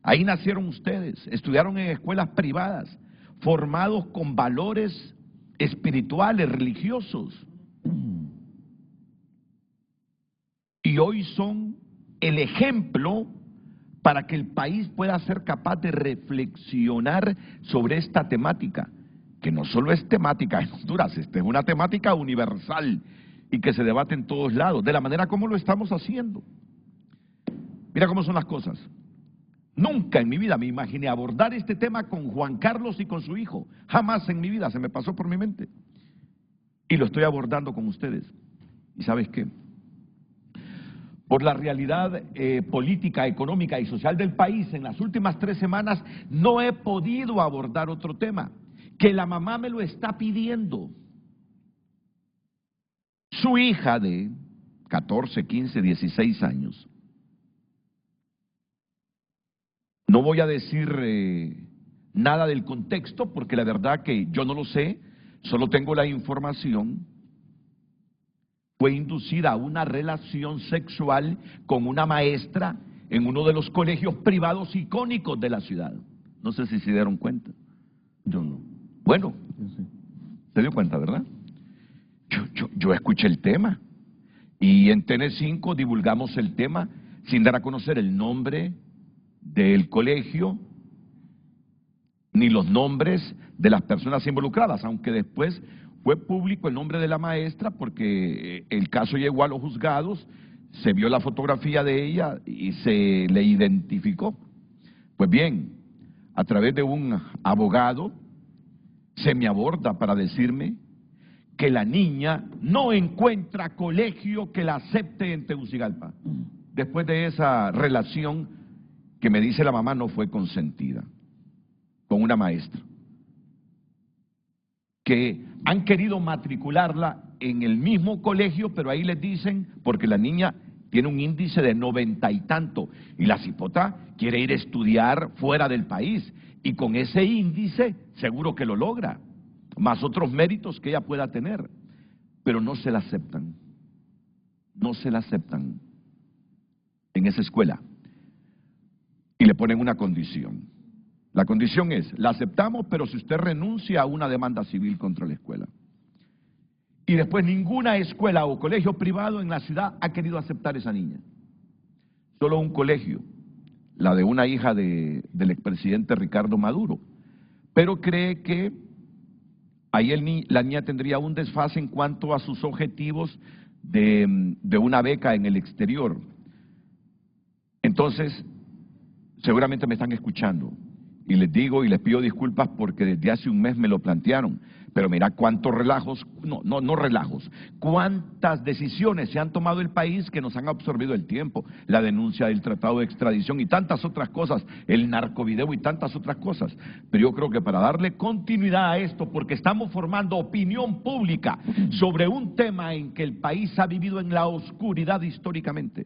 Ahí nacieron ustedes, estudiaron en escuelas privadas, formados con valores espirituales, religiosos. Y hoy son el ejemplo para que el país pueda ser capaz de reflexionar sobre esta temática, que no solo es temática en Honduras, esta es una temática universal y que se debate en todos lados, de la manera como lo estamos haciendo. Mira cómo son las cosas. Nunca en mi vida me imaginé abordar este tema con Juan Carlos y con su hijo. Jamás en mi vida se me pasó por mi mente. Y lo estoy abordando con ustedes. ¿Y sabes qué? Por la realidad política, económica y social del país, en las últimas 3 semanas no he podido abordar otro tema, que la mamá me lo está pidiendo. Su hija de 14, 15, 16 años. No voy a decir nada del contexto porque la verdad que yo no lo sé, solo tengo la información. Fue inducida a una relación sexual con una maestra en uno de los colegios privados icónicos de la ciudad. No sé si se dieron cuenta. Yo no. Bueno, se dio cuenta, ¿verdad? Yo escuché el tema y en TN5 divulgamos el tema sin dar a conocer el nombre del colegio ni los nombres de las personas involucradas, aunque después fue público el nombre de la maestra porque el caso llegó a los juzgados, se vio la fotografía de ella y se le identificó. Pues bien, a través de un abogado se me aborda para decirme que la niña no encuentra colegio que la acepte en Tegucigalpa. Después de esa relación que me dice la mamá no fue consentida con una maestra, que han querido matricularla en el mismo colegio, pero ahí les dicen, porque la niña tiene un índice de 90 y tanto, y la cipota quiere ir a estudiar fuera del país, y con ese índice seguro que lo logra, más otros méritos que ella pueda tener, pero no se la aceptan, no se la aceptan en esa escuela, y le ponen una condición. La condición es, la aceptamos, pero si usted renuncia a una demanda civil contra la escuela. Y después ninguna escuela o colegio privado en la ciudad ha querido aceptar a esa niña. Solo un colegio, la de una hija del expresidente Ricardo Maduro. Pero cree que ahí la niña tendría un desfase en cuanto a sus objetivos de una beca en el exterior. Entonces, seguramente me están escuchando. Y les digo y les pido disculpas porque desde hace un mes me lo plantearon, pero mira cuántos relajos, no relajos, cuántas decisiones se han tomado el país que nos han absorbido el tiempo, la denuncia del tratado de extradición y tantas otras cosas, el narcovideo y tantas otras cosas. Pero yo creo que para darle continuidad a esto, porque estamos formando opinión pública sobre un tema en que el país ha vivido en la oscuridad históricamente,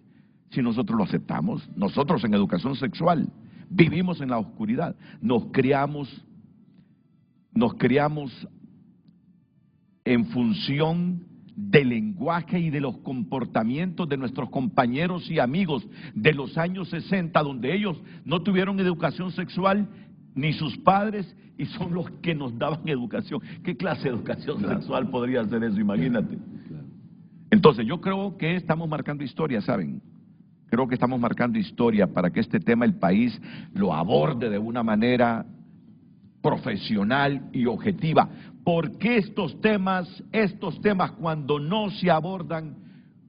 si nosotros lo aceptamos, nosotros en educación sexual, vivimos en la oscuridad, nos criamos en función del lenguaje y de los comportamientos de nuestros compañeros y amigos de los años 60, donde ellos no tuvieron educación sexual, ni sus padres, y son los que nos daban educación. ¿Qué clase de educación sexual podría ser eso? Imagínate. Entonces yo creo que estamos marcando historia, ¿saben? Creo que estamos marcando historia para que este tema el país lo aborde de una manera profesional y objetiva. Porque estos temas cuando no se abordan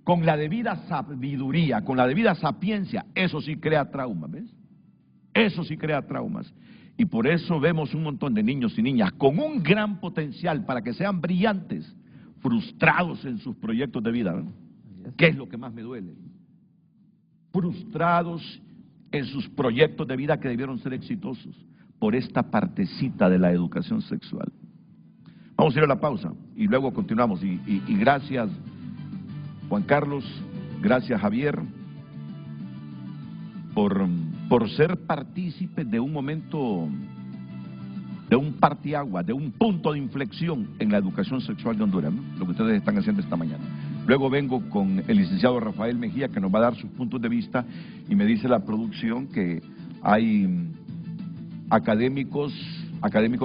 con la debida sabiduría, con la debida sapiencia, eso sí crea traumas, ¿ves? Eso sí crea traumas. Y por eso vemos un montón de niños y niñas con un gran potencial para que sean brillantes, frustrados en sus proyectos de vida, ¿no? ¿Qué es lo que más me duele? Frustrados en sus proyectos de vida que debieron ser exitosos por esta partecita de la educación sexual. Vamos a ir a la pausa y luego continuamos. Y gracias, Juan Carlos, gracias, Javier, por ser partícipe de un momento, de un parteaguas, de un punto de inflexión en la educación sexual de Honduras, ¿no? Lo que ustedes están haciendo esta mañana. Luego vengo con el licenciado Rafael Mejía, que nos va a dar sus puntos de vista, y me dice la producción que hay académicos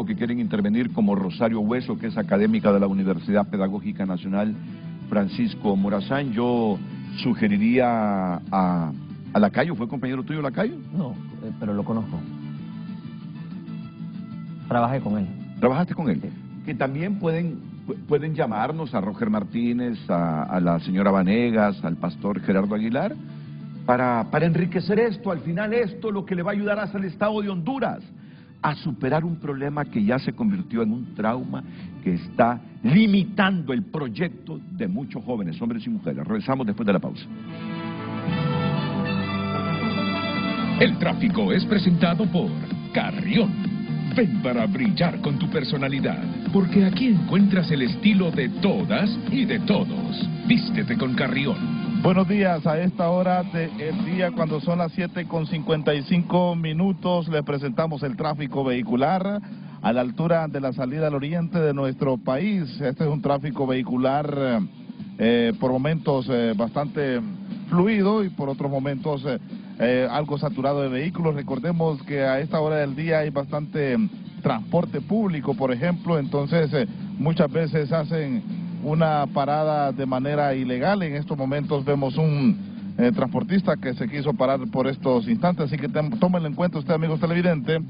que quieren intervenir, como Rosario Hueso, que es académica de la Universidad Pedagógica Nacional Francisco Morazán. Yo sugeriría a Lacayo. ¿Fue compañero tuyo Lacayo? No, pero lo conozco. Trabajé con él. ¿Trabajaste con él? Sí. Que también pueden llamarnos a Roger Martínez, a la señora Vanegas, al pastor Gerardo Aguilar, para enriquecer esto. Al final esto lo que le va a ayudar es al Estado de Honduras a superar un problema que ya se convirtió en un trauma que está limitando el proyecto de muchos jóvenes, hombres y mujeres. Regresamos después de la pausa. El tráfico es presentado por Carrión. Ven para brillar con tu personalidad, porque aquí encuentras el estilo de todas y de todos. Vístete con Carrión. Buenos días, a esta hora del día, cuando son las 7:55, les presentamos el tráfico vehicular a la altura de la salida al oriente de nuestro país. Este es un tráfico vehicular por momentos bastante fluido y por otros momentos algo saturado de vehículos. Recordemos que a esta hora del día hay bastante transporte público, por ejemplo, entonces muchas veces hacen una parada de manera ilegal. En estos momentos vemos un transportista que se quiso parar por estos instantes, así que tómenlo en cuenta usted, amigos televidentes,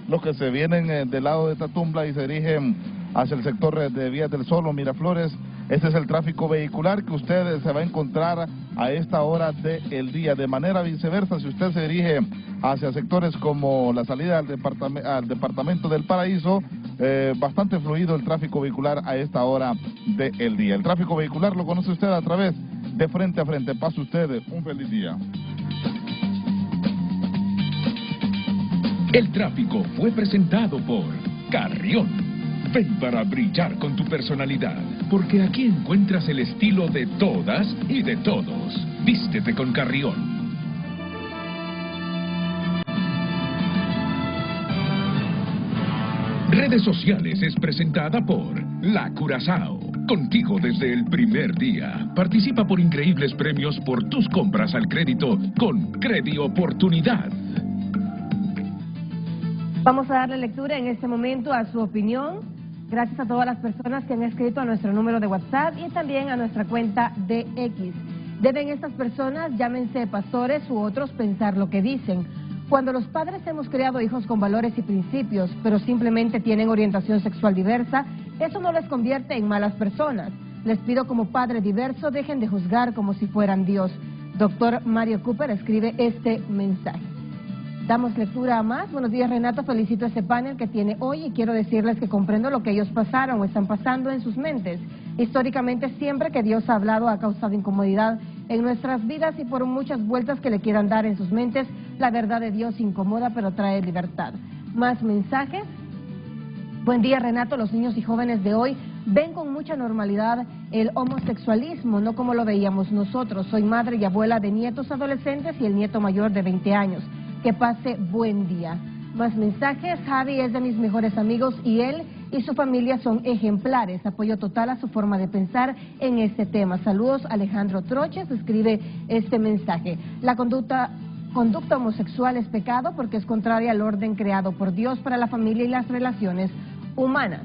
los que se vienen del lado de Tatumbla y se dirigen hacia el sector de Vías del Sol o Miraflores. Este es el tráfico vehicular que usted se va a encontrar a esta hora del día. De manera viceversa, si usted se dirige hacia sectores como la salida al departamento del Paraíso, bastante fluido el tráfico vehicular a esta hora del día. El tráfico vehicular lo conoce usted a través de Frente a Frente. Pase usted un feliz día. El tráfico fue presentado por Carrión. Ven para brillar con tu personalidad, porque aquí encuentras el estilo de todas y de todos. Vístete con Carrión. Redes Sociales es presentada por La Curazao. Contigo desde el primer día. Participa por increíbles premios por tus compras al crédito con Credi Oportunidad. Vamos a darle lectura en este momento a su opinión. Gracias a todas las personas que han escrito a nuestro número de WhatsApp y también a nuestra cuenta de X. Deben estas personas, llámense pastores u otros, pensar lo que dicen. Cuando los padres hemos creado hijos con valores y principios, pero simplemente tienen orientación sexual diversa, eso no les convierte en malas personas. Les pido como padre diverso, dejen de juzgar como si fueran Dios. Doctor Mario Cooper escribe este mensaje. Damos lectura a más. Buenos días, Renato. Felicito a este panel que tiene hoy y quiero decirles que comprendo lo que ellos pasaron o están pasando en sus mentes. Históricamente, siempre que Dios ha hablado ha causado incomodidad en nuestras vidas y por muchas vueltas que le quieran dar en sus mentes, la verdad de Dios incomoda pero trae libertad. Más mensajes. Buen día, Renato. Los niños y jóvenes de hoy ven con mucha normalidad el homosexualismo, no como lo veíamos nosotros. Soy madre y abuela de nietos adolescentes y el nieto mayor de 20 años. Que pase buen día. Más mensajes. Javi es de mis mejores amigos y él y su familia son ejemplares. Apoyo total a su forma de pensar en este tema. Saludos, Alejandro Troches escribe este mensaje. La conducta homosexual es pecado porque es contraria al orden creado por Dios para la familia y las relaciones humanas.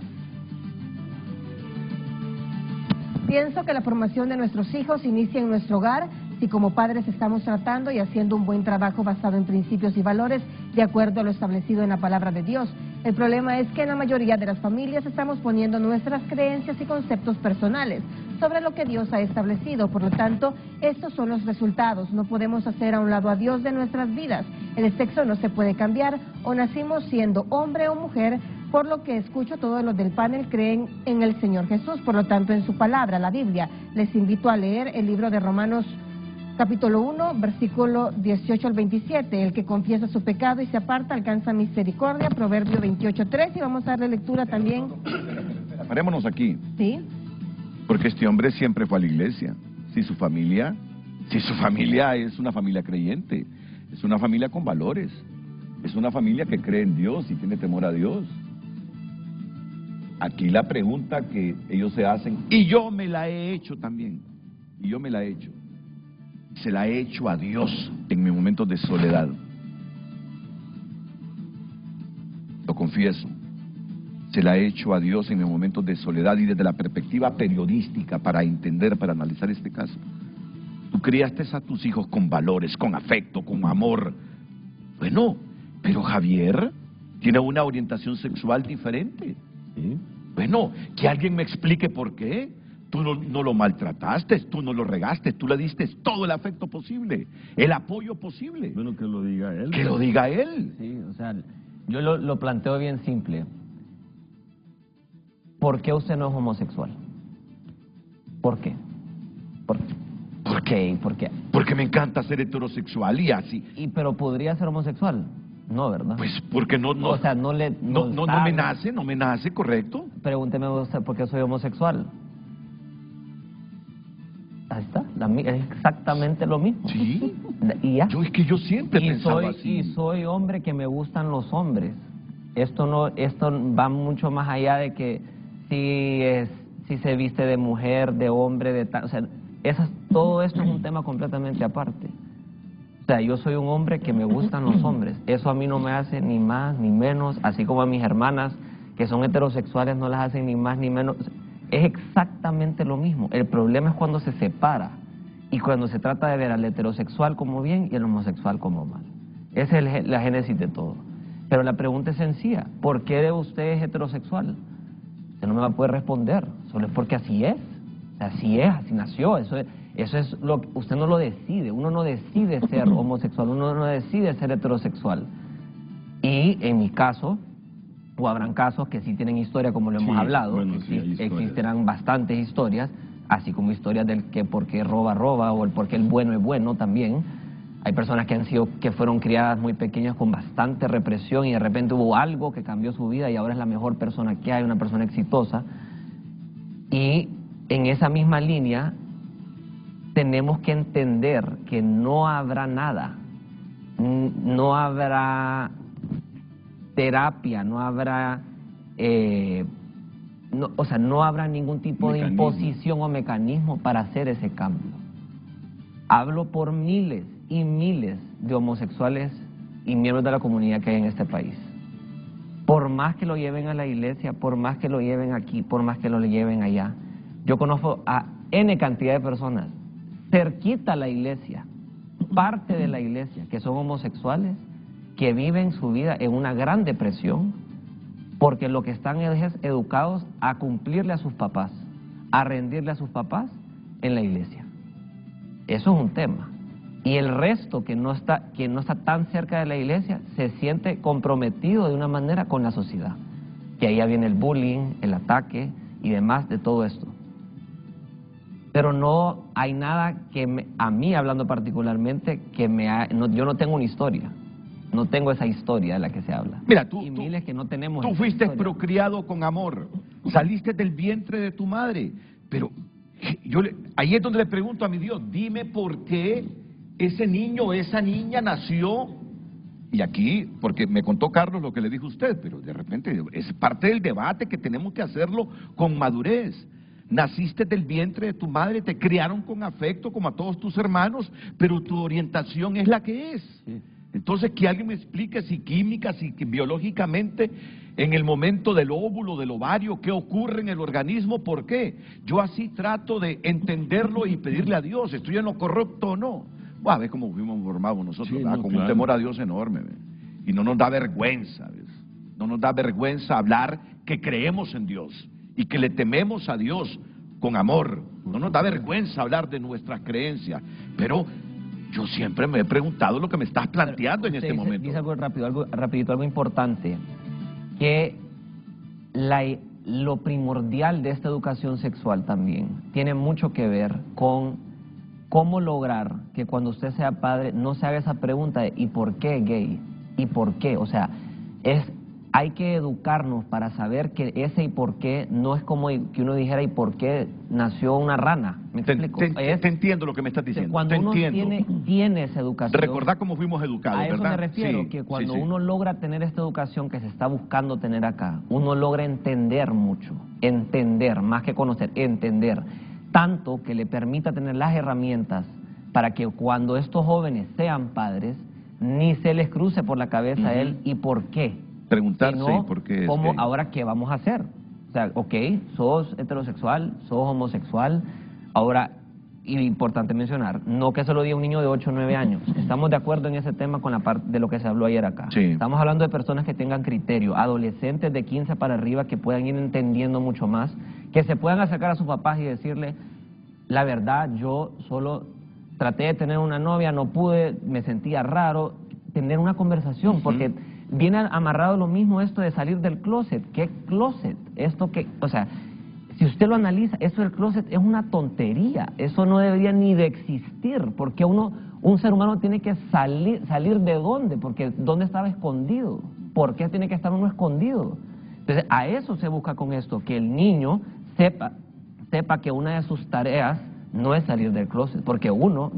Pienso que la formación de nuestros hijos inicia en nuestro hogar. Si como padres estamos tratando y haciendo un buen trabajo basado en principios y valores de acuerdo a lo establecido en la palabra de Dios. El problema es que en la mayoría de las familias estamos poniendo nuestras creencias y conceptos personales sobre lo que Dios ha establecido. Por lo tanto, estos son los resultados. No podemos hacer a un lado a Dios de nuestras vidas. El sexo no se puede cambiar o nacimos siendo hombre o mujer. Por lo que escucho, todos los del panel creen en el Señor Jesús, por lo tanto en su palabra, la Biblia. Les invito a leer el libro de Romanos capítulo 1, versículo 18 al 27. El que confiesa su pecado y se aparta alcanza misericordia. Proverbio 28:3. Y vamos a darle lectura también. parémonos aquí. Sí. Porque este hombre siempre fue a la iglesia. Si su familia es una familia creyente, es una familia con valores, es una familia que cree en Dios y tiene temor a Dios. Aquí la pregunta que ellos se hacen, y yo me la he hecho también, y yo me la he hecho, se la he hecho a Dios en mis momentos de soledad. Lo confieso, se la he hecho a Dios en mis momentos de soledad y desde la perspectiva periodística para entender, para analizar este caso. Tú criaste a tus hijos con valores, con afecto, con amor. Bueno, pero Javier tiene una orientación sexual diferente. Sí. Bueno, que alguien me explique por qué. Tú no lo maltrataste, tú no lo regaste, tú le diste todo el afecto posible, el apoyo posible. Bueno, que lo diga él. Que lo diga él. Sí, o sea, yo lo planteo bien simple. ¿Por qué usted no es homosexual? ¿Por qué? ¿Por qué? ¿Por qué? Porque me encanta ser heterosexual y así. Pero podría ser homosexual. No, ¿verdad? Pues porque no o sea, no me nace, ¿correcto? Pregúnteme usted por qué soy homosexual. Ahí está, es exactamente lo mismo. Sí. Y ya. Yo siempre pensaba así. Y soy hombre que me gustan los hombres. Esto va mucho más allá de que si se viste de mujer, de hombre, de tal, o sea, todo esto es un tema completamente aparte. O sea, yo soy un hombre que me gustan los hombres. Eso a mí no me hace ni más ni menos, así como a mis hermanas que son heterosexuales no las hacen ni más ni menos. Es exactamente lo mismo. El problema es cuando se separa y cuando se trata de ver al heterosexual como bien y al homosexual como mal. Esa es la génesis de todo. Pero la pregunta es sencilla. ¿Por qué usted es heterosexual? Usted no me va a poder responder. Solo es porque así es. Así es, así nació. Eso es lo que usted no lo decide. Uno no decide ser homosexual, uno no decide ser heterosexual. Y en mi caso, o habrán casos que sí tienen historia, como lo hemos hablado, bueno, existirán bastantes historias, así como historias del que por qué roba, o el por qué el bueno es bueno también. Hay personas que fueron criadas muy pequeñas con bastante represión y de repente hubo algo que cambió su vida y ahora es la mejor persona que hay, una persona exitosa. Y en esa misma línea tenemos que entender que no habrá nada, no habrá terapia, no habrá, no habrá ningún tipo de imposición o mecanismo para hacer ese cambio. Hablo por miles y miles de homosexuales y miembros de la comunidad que hay en este país. Por más que lo lleven a la iglesia, por más que lo lleven aquí, por más que lo lleven allá. Yo conozco a N cantidad de personas cerquita a la iglesia, parte de la iglesia, que son homosexuales, que viven su vida en una gran depresión, porque lo que están es educados a cumplirle a sus papás, a rendirle a sus papás en la iglesia. Eso es un tema. Y el resto que no está tan cerca de la iglesia se siente comprometido de una manera con la sociedad. Que ahí ya viene el bullying, el ataque y demás de todo esto. Pero no hay nada que a mí, hablando particularmente, yo no tengo una historia. No tengo esa historia de la que se habla. Mira, y miles que no tenemos. Tú fuiste procreado con amor, saliste del vientre de tu madre, pero ahí es donde le pregunto a mi Dios, dime por qué ese niño o esa niña nació. Y aquí, porque me contó Carlos lo que le dijo usted, pero de repente es parte del debate que tenemos que hacerlo con madurez. Naciste del vientre de tu madre, te criaron con afecto como a todos tus hermanos, pero tu orientación es la que es. Sí. Entonces, que alguien me explique si química, si biológicamente, en el momento del óvulo, del ovario, qué ocurre en el organismo, ¿por qué? Yo así trato de entenderlo y pedirle a Dios, ¿estoy en lo correcto o no? Bueno, a ver cómo fuimos formados nosotros, sí, con un temor a Dios enorme, ¿ve? Y no nos da vergüenza, ¿ves? No nos da vergüenza hablar que creemos en Dios y que le tememos a Dios con amor. No nos da vergüenza hablar de nuestras creencias, pero yo siempre me he preguntado lo que me estás planteando en este momento. Dice algo rapidito, algo importante, que lo primordial de esta educación sexual también tiene mucho que ver con cómo lograr que cuando usted sea padre no se haga esa pregunta de ¿y por qué gay? ¿Y por qué? O sea, es hay que educarnos para saber que ese y por qué no es como que uno dijera y por qué nació una rana. ¿Me explico? Te entiendo lo que me estás diciendo. Cuando uno tiene esa educación... Recordar cómo fuimos educados, ¿verdad? A eso ¿verdad? me refiero, sí, que cuando sí. uno logra tener esta educación que se está buscando tener acá, uno logra entender mucho, entender, más que conocer, entender, tanto que le permita tener las herramientas para que cuando estos jóvenes sean padres, ni se les cruce por la cabeza él y por qué. Preguntarse Sino, por qué es ¿cómo, gay? ahora qué vamos a hacer? O sea, ok, sos heterosexual, sos homosexual, ahora, y importante mencionar, no que se lo diga un niño de 8 o 9 años, estamos de acuerdo en ese tema con la parte de lo que se habló ayer acá. Sí. Estamos hablando de personas que tengan criterio, adolescentes de 15 para arriba que puedan ir entendiendo mucho más, que se puedan acercar a sus papás y decirle, la verdad, yo solo traté de tener una novia, no pude, me sentía raro, tener una conversación, porque viene amarrado lo mismo esto de salir del closet. ¿Qué closet? Esto que, o sea, si usted lo analiza, eso del closet es una tontería, eso no debería ni de existir, porque un ser humano tiene que salir de dónde, porque ¿dónde estaba escondido? ¿Por qué tiene que estar uno escondido? Entonces, a eso se busca con esto, que el niño sepa que una de sus tareas no es salir del closet, porque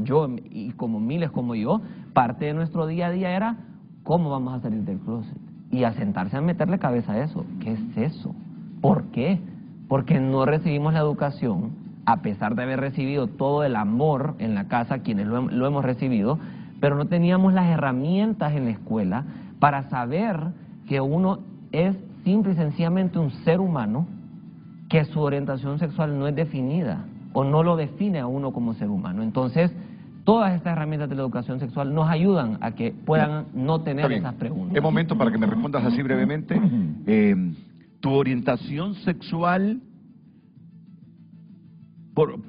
yo y como miles como yo, parte de nuestro día a día era ¿cómo vamos a salir del closet? Y a sentarse a meterle cabeza a eso. ¿Qué es eso? ¿Por qué? Porque no recibimos la educación, a pesar de haber recibido todo el amor en la casa, quienes lo hemos recibido, pero no teníamos las herramientas en la escuela para saber que uno es simple y sencillamente un ser humano, que su orientación sexual no es definida o no lo define a uno como ser humano. Entonces, todas estas herramientas de la educación sexual nos ayudan a que puedan no tener esas preguntas. Es momento para que me respondas así brevemente. Tu orientación sexual,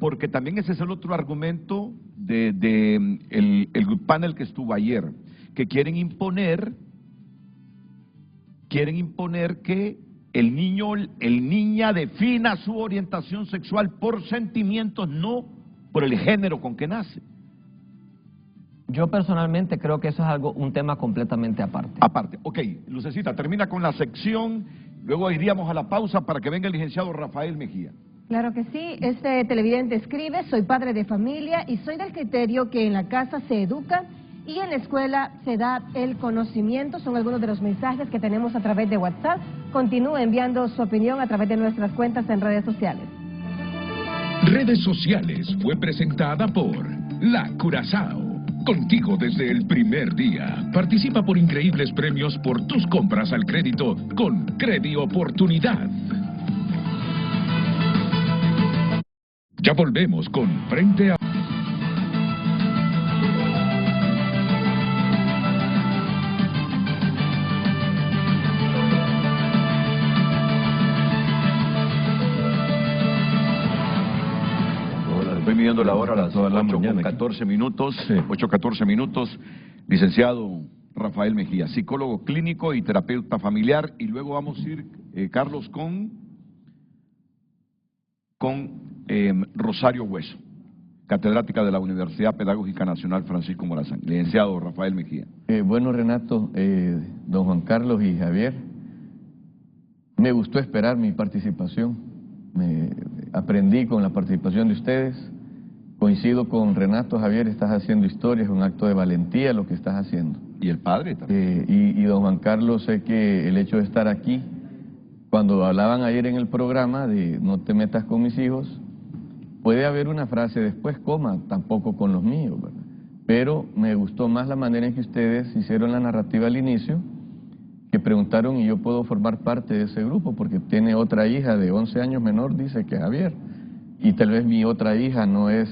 porque también ese es el otro argumento el panel que estuvo ayer, que quieren imponer que el niña defina su orientación sexual por sentimientos, no por el género con que nace. Yo personalmente creo que eso es un tema completamente aparte. Aparte, ok, Lucecita, termina con la sección, luego iríamos a la pausa para que venga el licenciado Rafael Mejía. Claro que sí, este televidente escribe, soy padre de familia y soy del criterio que en la casa se educa y en la escuela se da el conocimiento. Son algunos de los mensajes que tenemos a través de WhatsApp. Continúe enviando su opinión a través de nuestras cuentas en redes sociales. Redes Sociales fue presentada por La Curazao. Contigo desde el primer día. Participa por increíbles premios por tus compras al crédito con Credi Oportunidad. Ya volvemos con Frente a... Estoy midiendo la hora a las 8:14 minutos, 8:14 minutos, licenciado Rafael Mejía, psicólogo clínico y terapeuta familiar, y luego vamos a ir, Carlos, con Rosario Hueso, catedrática de la Universidad Pedagógica Nacional Francisco Morazán. Licenciado Rafael Mejía. Bueno, Renato, don Juan Carlos y Javier, me gustó esperar mi participación. Aprendí con la participación de ustedes, coincido con Renato, Javier, estás haciendo historia, es un acto de valentía lo que estás haciendo. Y el padre también. Y don Juan Carlos, sé que el hecho de estar aquí, cuando hablaban ayer en el programa de no te metas con mis hijos, puede haber una frase después, coma, tampoco con los míos, ¿verdad? Pero me gustó más la manera en que ustedes hicieron la narrativa al inicio, que preguntaron y yo puedo formar parte de ese grupo porque tiene otra hija de 11 años menor, dice que Javier, y tal vez mi otra hija no es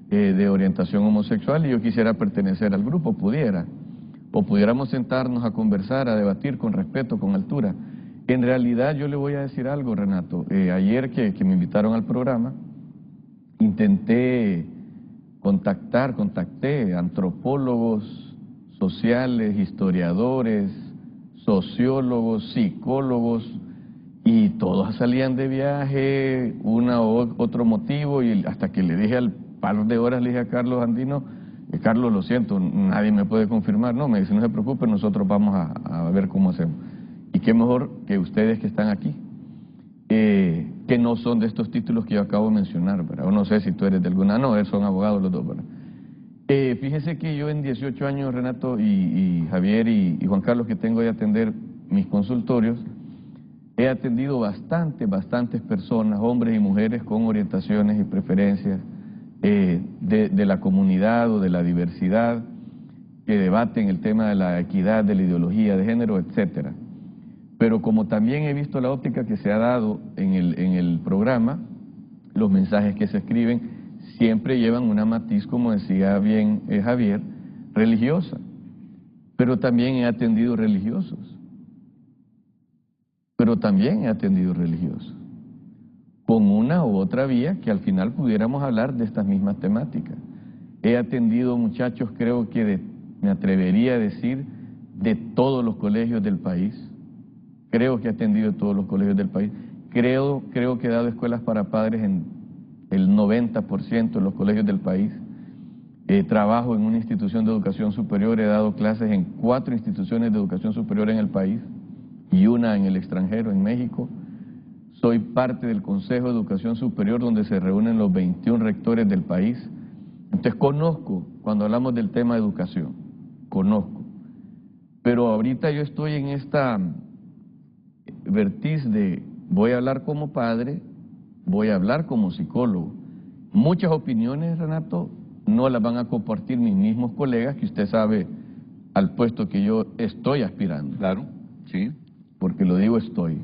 de orientación homosexual y yo quisiera pertenecer al grupo, pudiéramos sentarnos a conversar, a debatir con respeto, con altura. En realidad yo le voy a decir algo, Renato, ayer que me invitaron al programa, intenté contacté antropólogos sociales, historiadores, sociólogos, psicólogos, y todos salían de viaje, otro motivo, y hasta que le dije al par de horas, le dije a Carlos Andino, Carlos, lo siento, nadie me puede confirmar. No, me dice, no se preocupe, nosotros vamos a ver cómo hacemos. Y qué mejor que ustedes que están aquí, que no son de estos títulos que yo acabo de mencionar, ¿verdad? O no sé si tú eres de alguna, no, son abogados los dos, ¿verdad? Fíjese que yo en 18 años, Renato y Javier y Juan Carlos, que tengo de atender mis consultorios, he atendido bastantes personas, hombres y mujeres con orientaciones y preferencias de la comunidad o de la diversidad, que debaten el tema de la equidad, de la ideología de género, etcétera. Pero como también he visto la óptica que se ha dado en el programa, los mensajes que se escriben siempre llevan una matiz, como decía bien Javier, religiosa. Pero también he atendido religiosos. Con una u otra vía que al final pudiéramos hablar de estas mismas temáticas. He atendido muchachos, creo que me atrevería a decir, de todos los colegios del país. Creo que he atendido todos los colegios del país. Creo que he dado escuelas para padres en el 90% de los colegios del país. Trabajo en una institución de educación superior, he dado clases en 4 instituciones de educación superior en el país y una en el extranjero, en México. Soy parte del Consejo de Educación Superior, donde se reúnen los 21 rectores del país. Entonces conozco, cuando hablamos del tema de educación, conozco. Pero ahorita yo estoy en esta vertiz de voy a hablar como padre, voy a hablar como psicólogo. Muchas opiniones, Renato, no las van a compartir mis mismos colegas, que usted sabe al puesto que yo estoy aspirando. Claro, sí. Porque lo digo estoy.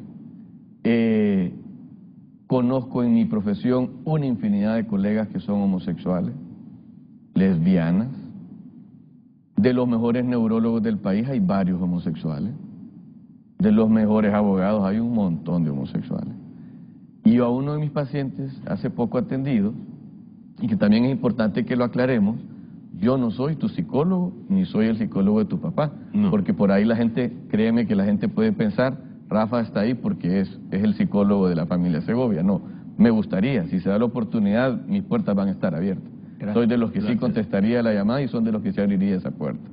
Conozco en mi profesión una infinidad de colegas que son homosexuales, lesbianas. De los mejores neurólogos del país hay varios homosexuales. De los mejores abogados hay un montón de homosexuales. Y yo a uno de mis pacientes, hace poco atendido, y que también es importante que lo aclaremos, yo no soy tu psicólogo, ni soy el psicólogo de tu papá, no. Porque por ahí la gente, créeme que la gente puede pensar, Rafa está ahí porque es el psicólogo de la familia Segovia. No, me gustaría, si se da la oportunidad, mis puertas van a estar abiertas. Gracias. Soy de los que sí contestaría la llamada y son de los que se abriría esa puerta.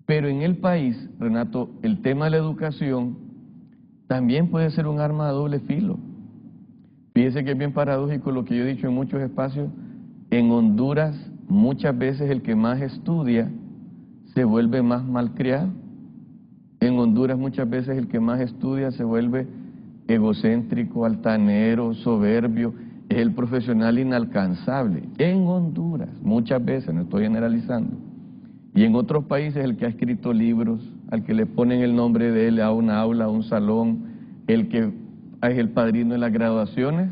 Pero en el país, Renato, el tema de la educación también puede ser un arma de doble filo. Fíjese que es bien paradójico lo que yo he dicho en muchos espacios. En Honduras, muchas veces el que más estudia se vuelve más malcriado. En Honduras, muchas veces el que más estudia se vuelve egocéntrico, altanero, soberbio, es el profesional inalcanzable. En Honduras, muchas veces, no estoy generalizando. Y en otros países, el que ha escrito libros, al que le ponen el nombre de él a una aula, a un salón, el que es el padrino de las graduaciones,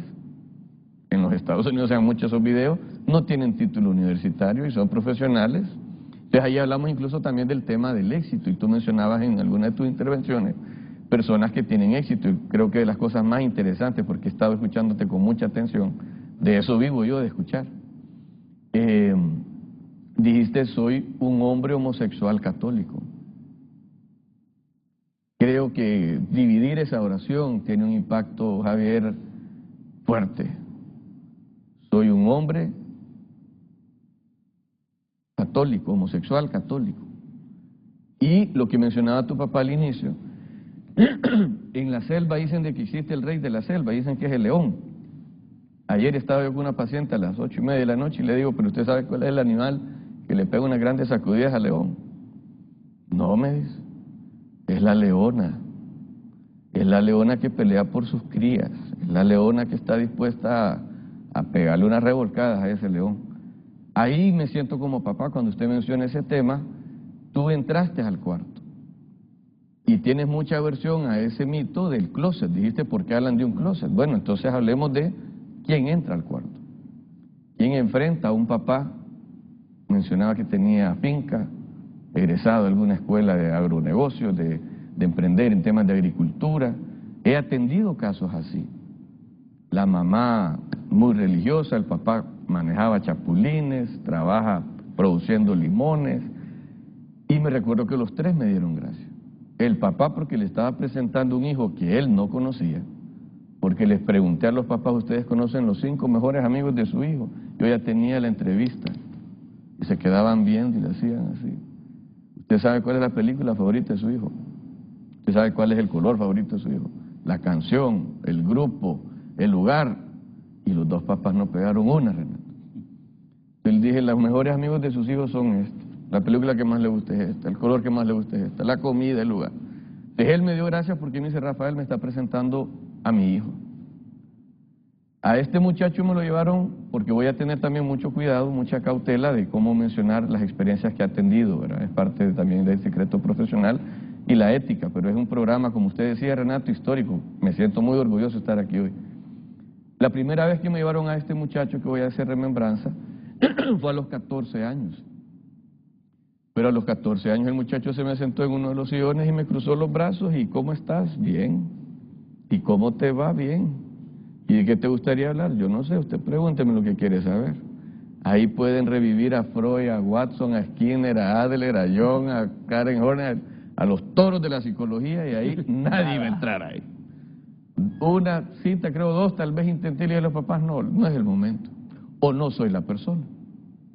en los Estados Unidos se han muchos esos videos, no tienen título universitario y son profesionales. Entonces ahí hablamos incluso también del tema del éxito, y tú mencionabas en alguna de tus intervenciones personas que tienen éxito, y creo que de las cosas más interesantes, porque he estado escuchándote con mucha atención, de eso vivo yo, de escuchar. Dijiste, soy un hombre homosexual católico. Creo que dividir esa oración tiene un impacto, Javier, fuerte. Soy un hombre católico, homosexual católico. Y lo que mencionaba tu papá al inicio, en la selva dicen de que existe el rey de la selva, dicen que es el león. Ayer estaba yo con una paciente a las 8:30 de la noche y le digo, pero usted sabe cuál es el animal que le pega unas grandes sacudidas al león. No, me dice, es la leona. Es la leona que pelea por sus crías, es la leona que está dispuesta a pegarle unas revolcadas a ese león. Ahí me siento como papá cuando usted menciona ese tema. Tú entraste al cuarto y tienes mucha aversión a ese mito del closet. Dijiste, ¿por qué hablan de un closet? Bueno, entonces hablemos de quién entra al cuarto, quién enfrenta a un papá. Mencionaba que tenía finca, egresado de alguna escuela de agronegocios, de emprender en temas de agricultura. He atendido casos así. La mamá muy religiosa, el papá manejaba chapulines, trabaja produciendo limones, y me recuerdo que los tres me dieron gracias. El papá porque le estaba presentando un hijo que él no conocía, porque les pregunté a los papás, ¿ustedes conocen los 5 mejores amigos de su hijo? Yo ya tenía la entrevista, y se quedaban viendo y le hacían así. Usted sabe cuál es la película favorita de su hijo. Usted sabe cuál es el color favorito de su hijo. La canción, el grupo, el lugar. Y los dos papás no pegaron una, Renato. Él dije, los mejores amigos de sus hijos son estos. La película que más le gusta es esta, el color que más le gusta es esta, la comida, el lugar. Entonces él me dio gracias porque me dice, Rafael, me está presentando a mi hijo. A este muchacho me lo llevaron porque voy a tener también mucho cuidado, mucha cautela de cómo mencionar las experiencias que ha atendido, ¿verdad? Es parte también del secreto profesional y la ética, pero es un programa, como usted decía, Renato, histórico. Me siento muy orgulloso de estar aquí hoy. La primera vez que me llevaron a este muchacho que voy a hacer remembranza fue a los 14 años. Pero a los 14 años el muchacho se me sentó en uno de los sillones y me cruzó los brazos. ¿Y cómo estás? Bien. ¿Y cómo te va? Bien. ¿Y de qué te gustaría hablar? Yo no sé, usted pregúnteme lo que quiere saber. Ahí pueden revivir a Freud, a Watson, a Skinner, a Adler, a Jung, a Karen Horner, a los toros de la psicología, y ahí nadie va a entrar ahí. Una cita, creo 2, tal vez intenté y le dije a los papás, no es el momento. O no soy la persona,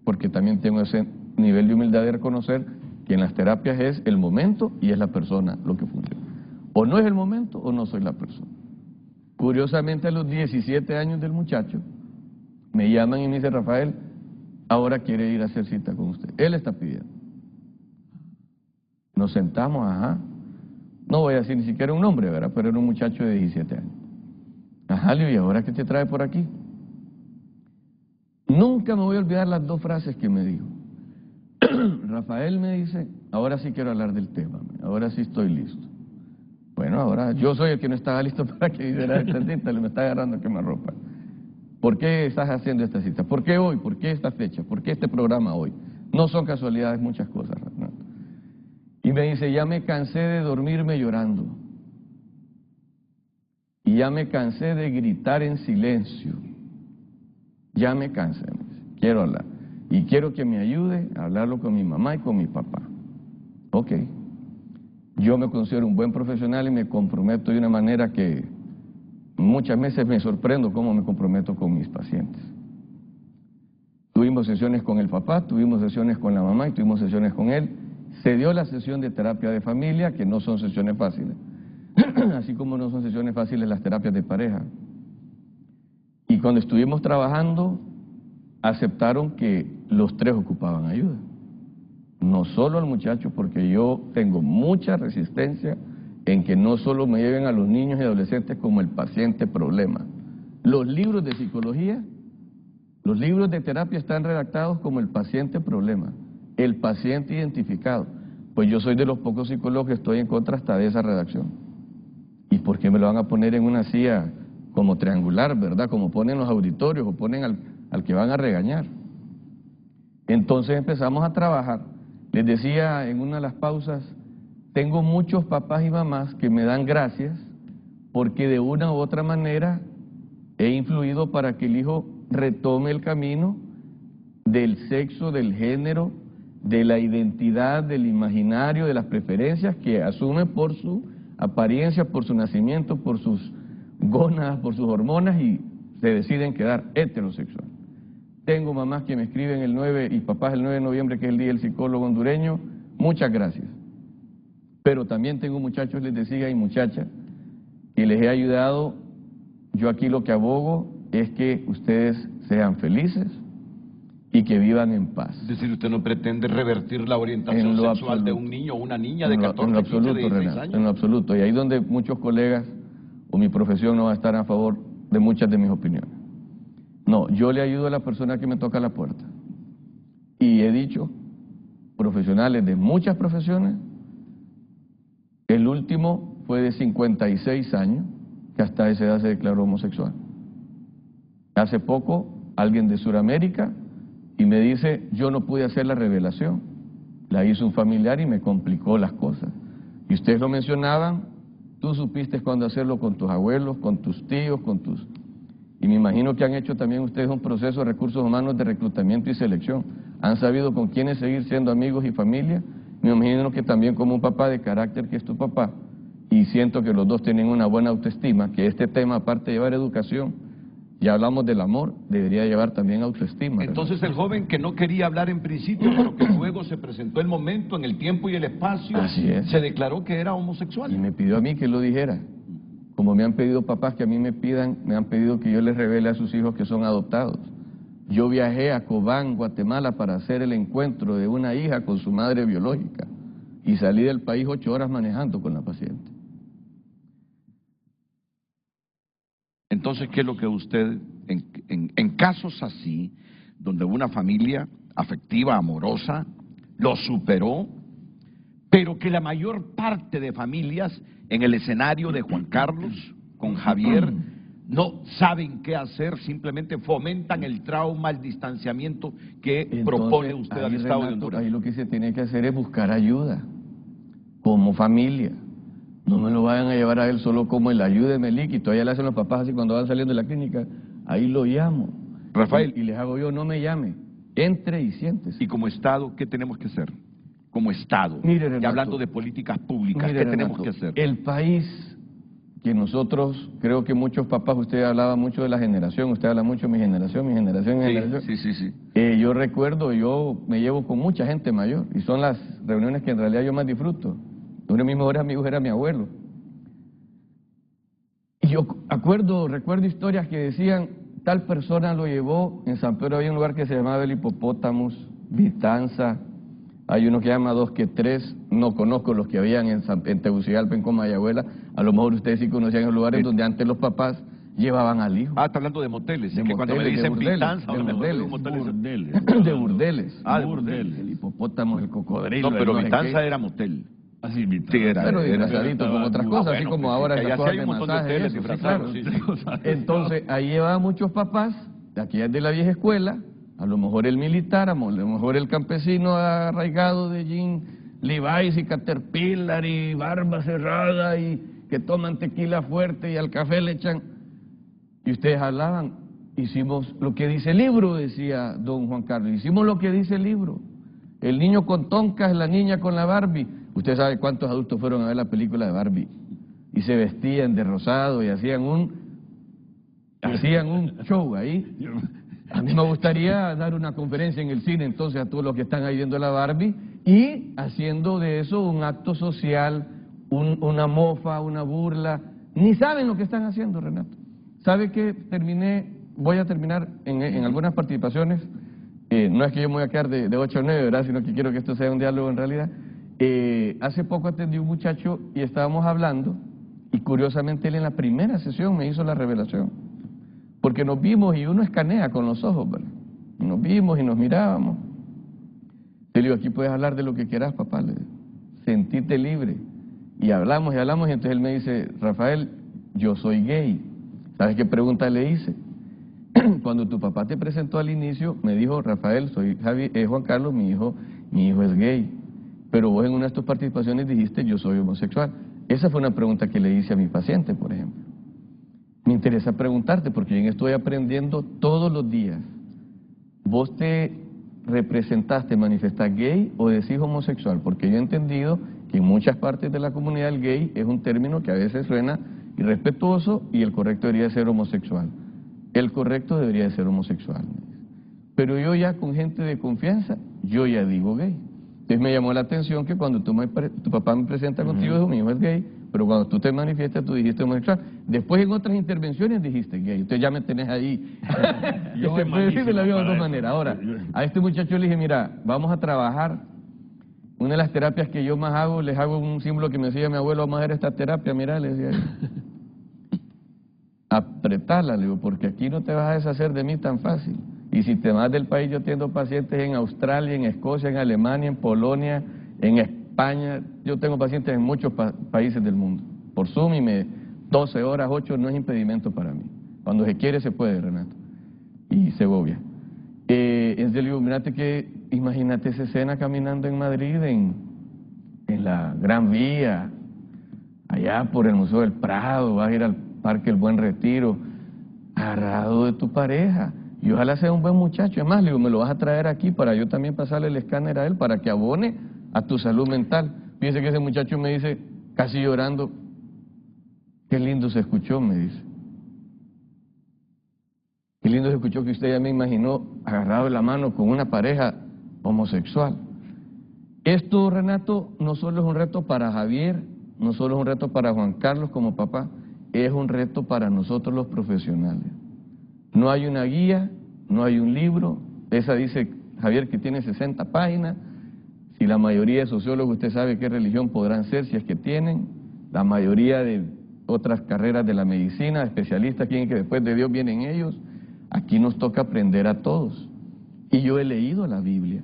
porque también tengo ese nivel de humildad de reconocer que en las terapias es el momento y es la persona lo que funciona. O no es el momento o no soy la persona. Curiosamente, a los 17 años del muchacho, me llaman y me dice, Rafael, ahora quiere ir a hacer cita con usted. Él está pidiendo. Nos sentamos, ajá. No voy a decir ni siquiera un nombre, ¿verdad? Pero era un muchacho de 17 años. Ajá, ¿y ahora qué te trae por aquí? Nunca me voy a olvidar las 2 frases que me dijo. Rafael me dice, ahora sí quiero hablar del tema, ahora sí estoy listo. Bueno, ahora yo soy el que no estaba listo para que hiciera esta cita, me está agarrando a quemarropa. ¿Por qué estás haciendo esta cita? ¿Por qué hoy? ¿Por qué esta fecha? ¿Por qué este programa hoy? No son casualidades muchas cosas, Renato. Y me dice, ya me cansé de dormirme llorando. Y ya me cansé de gritar en silencio. Ya me cansé, me dice, quiero hablar. Y quiero que me ayude a hablarlo con mi mamá y con mi papá. Ok. Yo me considero un buen profesional y me comprometo de una manera que muchas veces me sorprendo cómo me comprometo con mis pacientes. Tuvimos sesiones con el papá, tuvimos sesiones con la mamá y tuvimos sesiones con él. Se dio la sesión de terapia de familia, que no son sesiones fáciles, así como no son sesiones fáciles las terapias de pareja. Y cuando estuvimos trabajando, aceptaron que los 3 ocupaban ayuda. No solo al muchacho, porque yo tengo mucha resistencia en que no solo me lleven a los niños y adolescentes como el paciente problema. Los libros de psicología, los libros de terapia están redactados como el paciente problema, el paciente identificado. Pues yo soy de los pocos psicólogos que estoy en contra hasta de esa redacción. ¿Y por qué me lo van a poner en una silla como triangular, verdad? Como ponen los auditorios o ponen al que van a regañar. Entonces empezamos a trabajar. Les decía en una de las pausas, tengo muchos papás y mamás que me dan gracias porque de una u otra manera he influido para que el hijo retome el camino del sexo, del género, de la identidad, del imaginario, de las preferencias que asume por su apariencia, por su nacimiento, por sus gónadas, por sus hormonas y se deciden quedar heterosexual. Tengo mamás que me escriben el 9 y papás el 9 de noviembre, que es el Día del Psicólogo Hondureño. Muchas gracias. Pero también tengo muchachos, les decía, y muchachas, y les he ayudado. Yo aquí lo que abogo es que ustedes sean felices y que vivan en paz. Es decir, usted no pretende revertir la orientación sexual de un niño o una niña de 14, 15, 16 años. En lo absoluto. Y ahí donde muchos colegas o mi profesión no va a estar a favor de muchas de mis opiniones. No, yo le ayudo a la persona que me toca la puerta. Y he dicho, profesionales de muchas profesiones, el último fue de 56 años, que hasta esa edad se declaró homosexual. Hace poco, alguien de Sudamérica, y me dice, yo no pude hacer la revelación, la hizo un familiar y me complicó las cosas. Y ustedes lo mencionaban, tú supiste cuándo hacerlo con tus abuelos, con tus tíos, con tus... Y me imagino que han hecho también ustedes un proceso de recursos humanos de reclutamiento y selección. Han sabido con quiénes seguir siendo amigos y familia. Me imagino que también como un papá de carácter que es tu papá, y siento que los dos tienen una buena autoestima, que este tema, aparte de llevar educación, Ya hablamos del amor, debería llevar también autoestima. Entonces el joven que no quería hablar en principio, pero que luego se presentó el momento, en el tiempo y el espacio, Así es. se declaró que era homosexual. Y me pidió a mí que lo dijera. Como me han pedido papás que a mí me han pedido que yo les revele a sus hijos que son adoptados. Yo viajé a Cobán, Guatemala, para hacer el encuentro de una hija con su madre biológica y salí del país 8 horas manejando con la paciente. Entonces, ¿qué es lo que usted, en casos así, donde una familia afectiva, amorosa, lo superó, pero que la mayor parte de familias en el escenario de Juan Carlos, con Javier, no saben qué hacer, simplemente fomentan el trauma, el distanciamiento que propone usted al Estado de Honduras? Ahí lo que se tiene que hacer es buscar ayuda, como familia. No me lo vayan a llevar a él solo como el ayúdeme, y todavía le hacen los papás así cuando van saliendo de la clínica, ahí lo llamo. Rafael. Y les hago yo, no me llame, entre y siéntese. Y como Estado, ¿qué tenemos que hacer? Como Estado, Mire, Renato, y hablando de políticas públicas, mire, ¿qué Renato, tenemos que hacer? El país que nosotros, creo que muchos papás, usted hablaba mucho de la generación, usted habla mucho de mi generación, mi generación. Sí. Yo recuerdo, yo me llevo con mucha gente mayor, y son las reuniones que en realidad yo más disfruto. Uno de mis mejores amigos era mi abuelo. Y yo recuerdo historias que decían, tal persona lo llevó, en San Pedro había un lugar que se llamaba el Hipopótamos, Vitanza, hay uno que llama 2 que 3, no conozco los que habían en Tegucigalpa, en Comayagüela, a lo mejor ustedes sí conocían los lugares donde antes los papás llevaban al hijo. Ah, está hablando de moteles, de que cuando me dicen Vitanza, de burdeles. El hipopótamo, el cocodrilo. No, pero Vitanza era motel. Así, Sí, era, pero disfrazadito con otras cosas, así como ahora ya esas sí cosas hay de un montón de masaje, hoteles eso, sí, disfrazados, claro. Entonces, ahí llevaban muchos papás, de aquí de la vieja escuela, a lo mejor el militar, a lo mejor el campesino arraigado de jean Levi's y Caterpillar y barba cerrada y que toman tequila fuerte y al café le echan. Y ustedes hablaban, hicimos lo que dice el libro, decía don Juan Carlos, hicimos lo que dice el libro. El niño con toncas, la niña con la Barbie. Usted sabe cuántos adultos fueron a ver la película de Barbie y se vestían de rosado y hacían un show ahí. A mí me gustaría dar una conferencia en el cine entonces a todos los que están ahí viendo la Barbie y haciendo de eso un acto social, una mofa, una burla. Ni saben lo que están haciendo, Renato. ¿Sabe que voy a terminar en algunas participaciones? No es que yo me voy a quedar de 8 a 9, ¿verdad? Sino que quiero que esto sea un diálogo en realidad. Hace poco atendí a un muchacho y estábamos hablando y curiosamente él en la primera sesión me hizo la revelación. Porque nos vimos y uno escanea con los ojos, ¿verdad? Nos vimos y nos mirábamos. Le digo, aquí puedes hablar de lo que quieras, papá. Le digo, sentíte libre. Y hablamos y entonces él me dice, Rafael, yo soy gay. ¿Sabes qué pregunta le hice? Cuando tu papá te presentó al inicio, me dijo, Rafael, soy Juan Carlos, mi hijo es gay. Pero vos en una de tus participaciones dijiste, yo soy homosexual. Esa fue una pregunta que le hice a mi paciente, por ejemplo. Me interesa preguntarte, porque yo estoy aprendiendo todos los días. ¿Vos te representaste, manifestás gay o decís homosexual? Porque yo he entendido que en muchas partes de la comunidad el gay es un término que a veces suena irrespetuoso y el correcto debería ser homosexual. El correcto debería ser homosexual. Pero yo ya con gente de confianza, yo ya digo gay. Entonces me llamó la atención que cuando tu papá me presenta contigo, dijo, mi hijo es gay, pero cuando tú te manifiestas, tú dijiste homosexual. Después en otras intervenciones dijiste gay. Usted ya me tenés ahí. Yo se puede decir de la misma manera. Ahora, a este muchacho le dije, mira, vamos a trabajar. Una de las terapias que yo más hago, les hago un símbolo que me decía mi abuelo, vamos a hacer esta terapia, mira, le decía. Apretala, le digo, porque aquí no te vas a deshacer de mí tan fácil. Y si te vas del país, yo tengo pacientes en Australia, en Escocia, en Alemania, en Polonia, en España. Yo tengo pacientes en muchos países del mundo. Por Zoom y 12 horas, 8 no es impedimento para mí. Cuando se quiere se puede, Renato. Y Segovia. En serio, imagínate esa escena caminando en Madrid, en la Gran Vía, allá por el Museo del Prado, vas a ir al Parque El Buen Retiro, agarrado de tu pareja. Y ojalá sea un buen muchacho. Además, le digo, me lo vas a traer aquí para yo también pasarle el escáner a él, para que abone a tu salud mental. Fíjese que ese muchacho me dice, casi llorando, 'Qué lindo se escuchó', me dice. Qué lindo se escuchó que usted ya me imaginó agarrado de la mano con una pareja homosexual. Esto, Renato, no solo es un reto para Javier, no solo es un reto para Juan Carlos como papá, es un reto para nosotros los profesionales. No hay una guía, no hay un libro, esa dice Javier que tiene 60 páginas, si la mayoría de sociólogos usted sabe qué religión podrán ser, si es que tienen, la mayoría de otras carreras de la medicina, especialistas quieren que después de Dios vienen ellos, aquí nos toca aprender a todos. Y yo he leído la Biblia,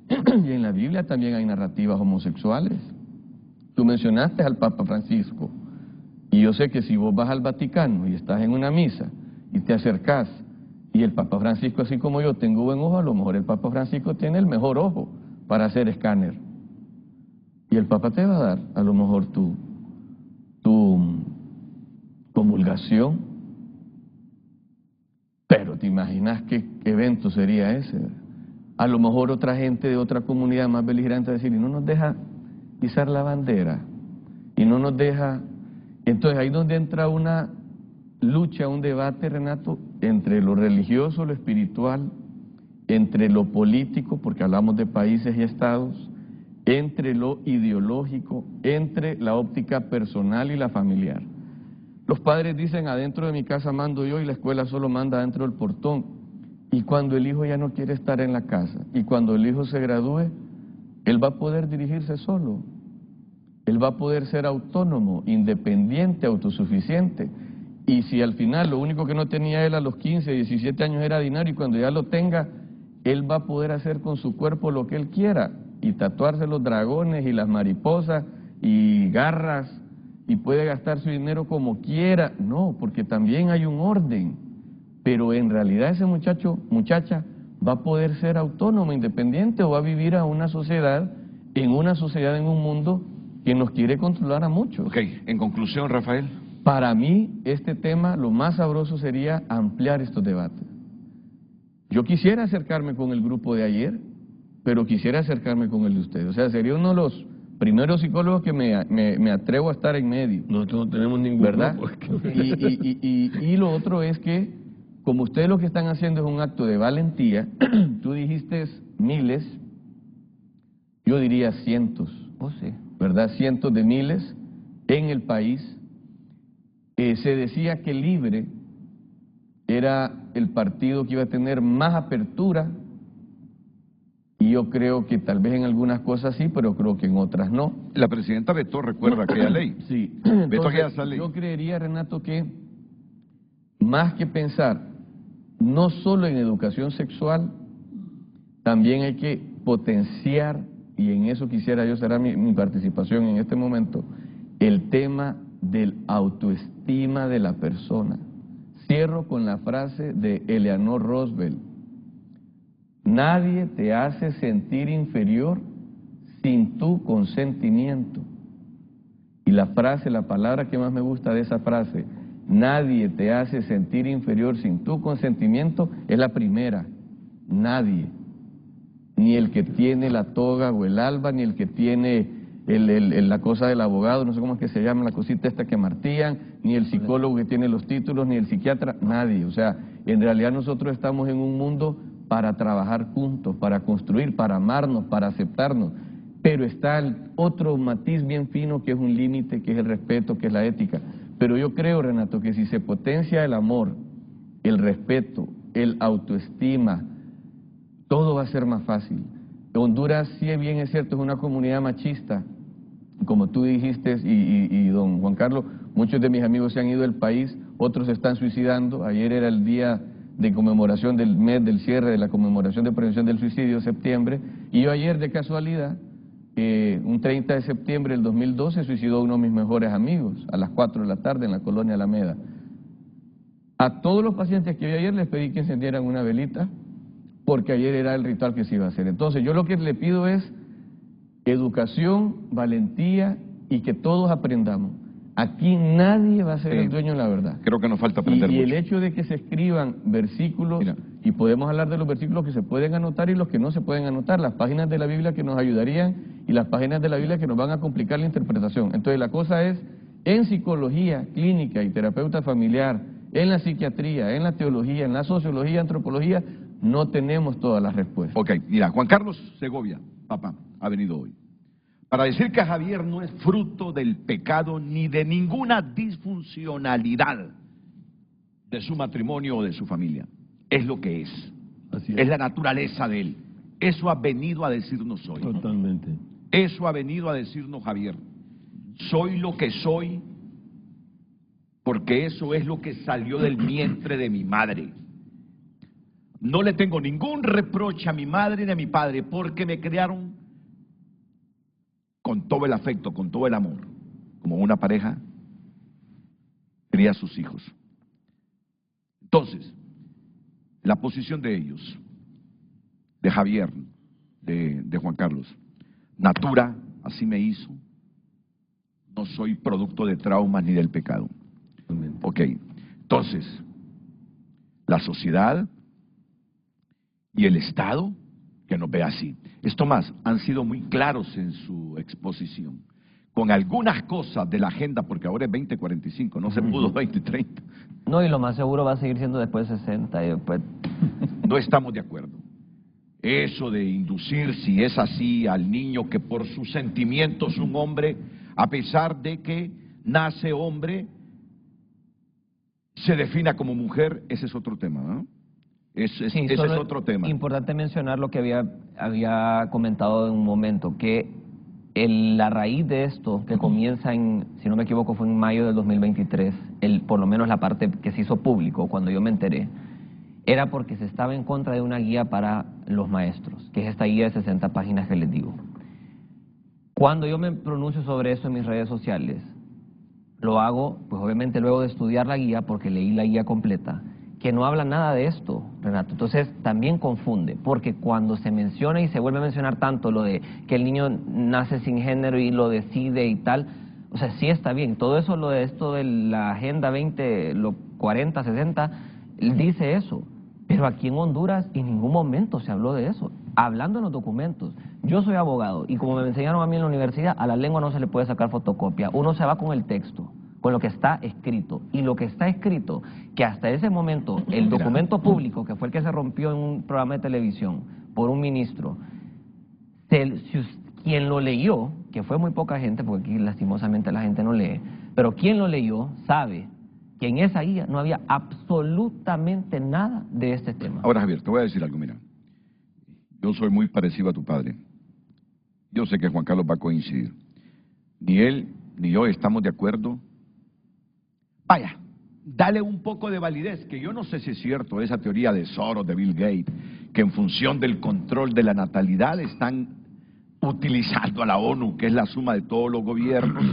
y en la Biblia también hay narrativas homosexuales. Tú mencionaste al Papa Francisco, y yo sé que si vos vas al Vaticano y estás en una misa y te acercás, y el Papa Francisco, así como yo, tengo buen ojo, a lo mejor el Papa Francisco tiene el mejor ojo para hacer escáner. Y el Papa te va a dar, a lo mejor, tu comulgación. Pero te imaginas qué evento sería ese. A lo mejor otra gente de otra comunidad más beligerante decir, y no nos deja pisar la bandera, y no nos deja... Entonces ahí es donde entra una lucha, un debate, Renato, entre lo religioso, lo espiritual, entre lo político, porque hablamos de países y estados, entre lo ideológico, entre la óptica personal y la familiar. Los padres dicen, adentro de mi casa mando yo y la escuela solo manda adentro del portón. Y cuando el hijo ya no quiere estar en la casa, y cuando el hijo se gradúe, él va a poder dirigirse solo. Él va a poder ser autónomo, independiente, autosuficiente. Y si al final lo único que no tenía él a los 15, 17 años era dinero, y cuando ya lo tenga, él va a poder hacer con su cuerpo lo que él quiera, y tatuarse los dragones y las mariposas y garras, y puede gastar su dinero como quiera. No, porque también hay un orden. Pero en realidad ese muchacha, va a poder ser autónomo, independiente, o va a vivir en una sociedad, en un mundo que nos quiere controlar a muchos. Ok, en conclusión, Rafael. Para mí, este tema, lo más sabroso sería ampliar estos debates. Yo quisiera acercarme con el grupo de ayer, pero quisiera acercarme con el de ustedes. O sea, sería uno de los primeros psicólogos que me atrevo a estar en medio. Nosotros no tenemos ningún ¿verdad? grupo. Y lo otro es que, como ustedes lo que están haciendo es un acto de valentía, tú dijiste miles, yo diría cientos, sí. ¿verdad? Cientos de miles en el país. Se decía que Libre era el partido que iba a tener más apertura, y yo creo que tal vez en algunas cosas sí, pero creo que en otras no. La presidenta vetó, recuerda, aquella ley. Sí. Vetó aquella ley. Yo creería, Renato, que más que pensar no solo en educación sexual, también hay que potenciar, y en eso quisiera yo será mi participación en este momento, el tema del autoestima de la persona. Cierro con la frase de Eleanor Roosevelt: nadie te hace sentir inferior sin tu consentimiento. Y la frase, la palabra que más me gusta de esa frase, nadie te hace sentir inferior sin tu consentimiento, es la primera. Nadie. Ni el que tiene la toga o el alba, ni el que tiene la cosa del abogado, no sé cómo es que se llama, la cosita esta que martillan, ni el psicólogo que tiene los títulos, ni el psiquiatra, nadie. O sea, en realidad nosotros estamos en un mundo para trabajar juntos, para construir, para amarnos, para aceptarnos. Pero está el otro matiz bien fino que es un límite, que es el respeto, que es la ética. Pero yo creo, Renato, que si se potencia el amor, el respeto, el autoestima, todo va a ser más fácil. Honduras, si bien es cierto, es una comunidad machista, como tú dijiste, y don Juan Carlos, muchos de mis amigos se han ido del país, otros se están suicidando. Ayer era el día de conmemoración del mes del cierre de la conmemoración de prevención del suicidio, septiembre, y yo ayer de casualidad, un 30 de septiembre del 2012, suicidó uno de mis mejores amigos a las 4 de la tarde en la colonia Alameda. A todos los pacientes que vi ayer les pedí que encendieran una velita, porque ayer era el ritual que se iba a hacer. Entonces yo lo que le pido es educación, valentía y que todos aprendamos. Aquí nadie va a ser el dueño de la verdad. Creo que nos falta aprender y mucho. el hecho de que se escriban versículos, y podemos hablar de los versículos que se pueden anotar y los que no se pueden anotar, las páginas de la Biblia que nos ayudarían y las páginas de la Biblia que nos van a complicar la interpretación. Entonces la cosa es, en psicología clínica y terapeuta familiar, en la psiquiatría, en la teología, en la sociología, antropología, no tenemos todas las respuestas. Ok, mira, Juan Carlos Segovia, papá, ha venido hoy para decir que Javier no es fruto del pecado ni de ninguna disfuncionalidad de su matrimonio o de su familia. Es lo que es. Así Es la naturaleza de él. Eso ha venido a decirnos hoy. Totalmente. Eso ha venido a decirnos Javier. Soy lo que soy porque eso es lo que salió del vientre de mi madre. No le tengo ningún reproche a mi madre ni a mi padre porque me criaron con todo el afecto, con todo el amor, como una pareja cría a sus hijos. Entonces, la posición de ellos, de Javier, de Juan Carlos, natura, así me hizo, no soy producto de traumas ni del pecado. Ok, entonces, la sociedad y el Estado que nos ve así. Esto más, han sido muy claros en su exposición, con algunas cosas de la agenda, porque ahora es 2045, no se pudo 2030. No, y lo más seguro va a seguir siendo después 60 y después... No estamos de acuerdo. Eso de inducir, si es así, al niño que por sus sentimientos un hombre, a pesar de que nace hombre, se defina como mujer, ese es otro tema, ¿no? Ese es otro tema. Importante mencionar lo que había comentado en un momento, que la raíz de esto, que comienza si no me equivoco, fue en mayo del 2023, por lo menos la parte que se hizo público, cuando yo me enteré, era porque se estaba en contra de una guía para los maestros, que es esta guía de 60 páginas que les digo. Cuando yo me pronuncio sobre eso en mis redes sociales, lo hago, pues obviamente luego de estudiar la guía, porque leí la guía completa, que no habla nada de esto, Renato. Entonces también confunde, porque cuando se menciona y se vuelve a mencionar tanto lo de que el niño nace sin género y lo decide y tal, o sea, sí está bien, todo eso, lo de esto de la Agenda 20, lo 40, 60, dice eso, pero aquí en Honduras en ningún momento se habló de eso, hablando en los documentos. Yo soy abogado y como me enseñaron a mí en la universidad, a la lengua no se le puede sacar fotocopia, uno se va con el texto, con lo que está escrito. Y lo que está escrito, que hasta ese momento el documento público, que fue el que se rompió en un programa de televisión por un ministro, quien lo leyó, que fue muy poca gente, porque aquí lastimosamente la gente no lee, pero quien lo leyó sabe que en esa guía no había absolutamente nada de este tema. Ahora, Javier, te voy a decir algo, mira. Yo soy muy parecido a tu padre. Yo sé que Juan Carlos va a coincidir. Ni él ni yo estamos de acuerdo. Vaya, dale un poco de validez, que yo no sé si es cierto esa teoría de Soros, de Bill Gates, que en función del control de la natalidad están utilizando a la ONU, que es la suma de todos los gobiernos,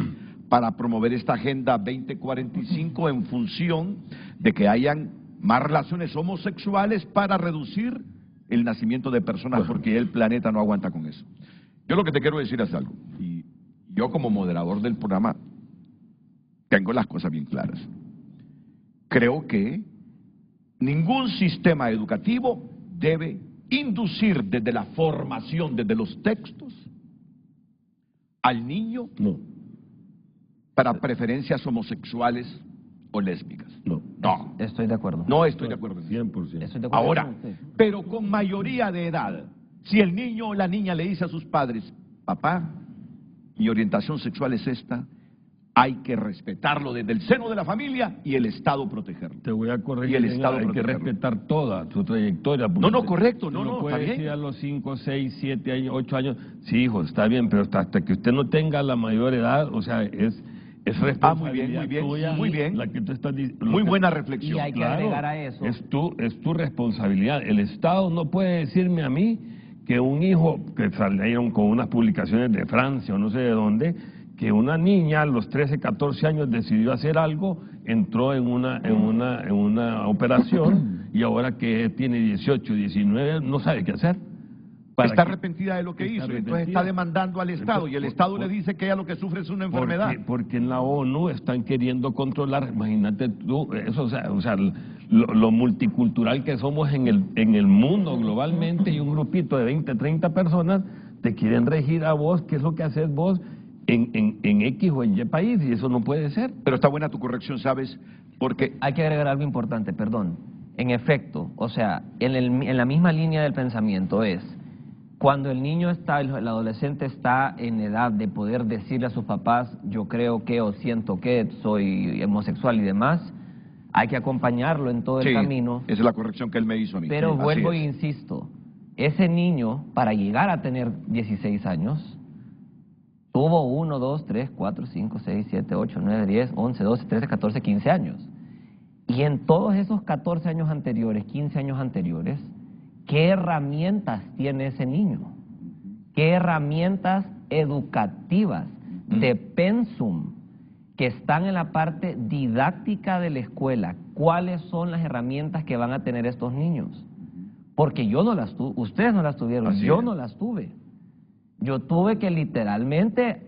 para promover esta Agenda 2045 en función de que hayan más relaciones homosexuales para reducir el nacimiento de personas, porque el planeta no aguanta con eso. Yo lo que te quiero decir es algo, y yo como moderador del programa tengo las cosas bien claras. Creo que ningún sistema educativo debe inducir desde la formación, desde los textos, al niño para preferencias homosexuales o lésbicas. No. Estoy de acuerdo. No estoy de acuerdo. 100%. Estoy de acuerdo Ahora, con usted. pero con mayoría de edad, si el niño o la niña le dice a sus padres, papá, mi orientación sexual es esta, hay que respetarlo desde el seno de la familia y el Estado protegerlo. Te voy a corregir, Y el Estado hay que protegerlo. respetar toda su trayectoria. No, correcto, no está puede bien. decir a los 5, 6, 7 años, 8 años, sí, hijo, está bien, pero hasta que usted no tenga la mayor edad, o sea, es responsabilidad tuya, muy bien. la que tú estás Muy buena reflexión. Y hay que agregar a eso. Es tu responsabilidad. El Estado no puede decirme a mí que un hijo, que salieron con unas publicaciones de Francia o no sé de dónde, que una niña a los 13, 14 años decidió hacer algo, entró en una operación y ahora que tiene 18, 19, no sabe qué hacer. Está arrepentida de lo que hizo, entonces está demandando al Estado y el Estado le dice que ella lo que sufre es una enfermedad. Porque en la ONU están queriendo controlar, imagínate tú, eso, o sea lo multicultural que somos en el mundo globalmente, y un grupito de 20, 30 personas te quieren regir a vos, qué es lo que haces vos, en X o en Y país, y eso no puede ser. Pero está buena tu corrección, ¿sabes? Porque Hay que agregar algo importante, perdón. En efecto, o sea, en la misma línea del pensamiento es, cuando el niño está, el adolescente está en edad de poder decirle a sus papás, yo creo que o siento que soy homosexual y demás, hay que acompañarlo en todo el camino. Esa es la corrección que él me hizo a mí. Pero Sí, vuelvo así e es. insisto, ese niño, para llegar a tener 16 años, tuvo 1, 2, 3, 4, 5, 6, 7, 8, 9, 10, 11, 12, 13, 14, 15 años. Y en todos esos 14 años anteriores, 15 años anteriores, ¿qué herramientas tiene ese niño? ¿Qué herramientas educativas de pensum que están en la parte didáctica de la escuela? ¿Cuáles son las herramientas que van a tener estos niños? Porque yo no las tuve, ustedes no las tuvieron, yo no las tuve. Yo tuve que literalmente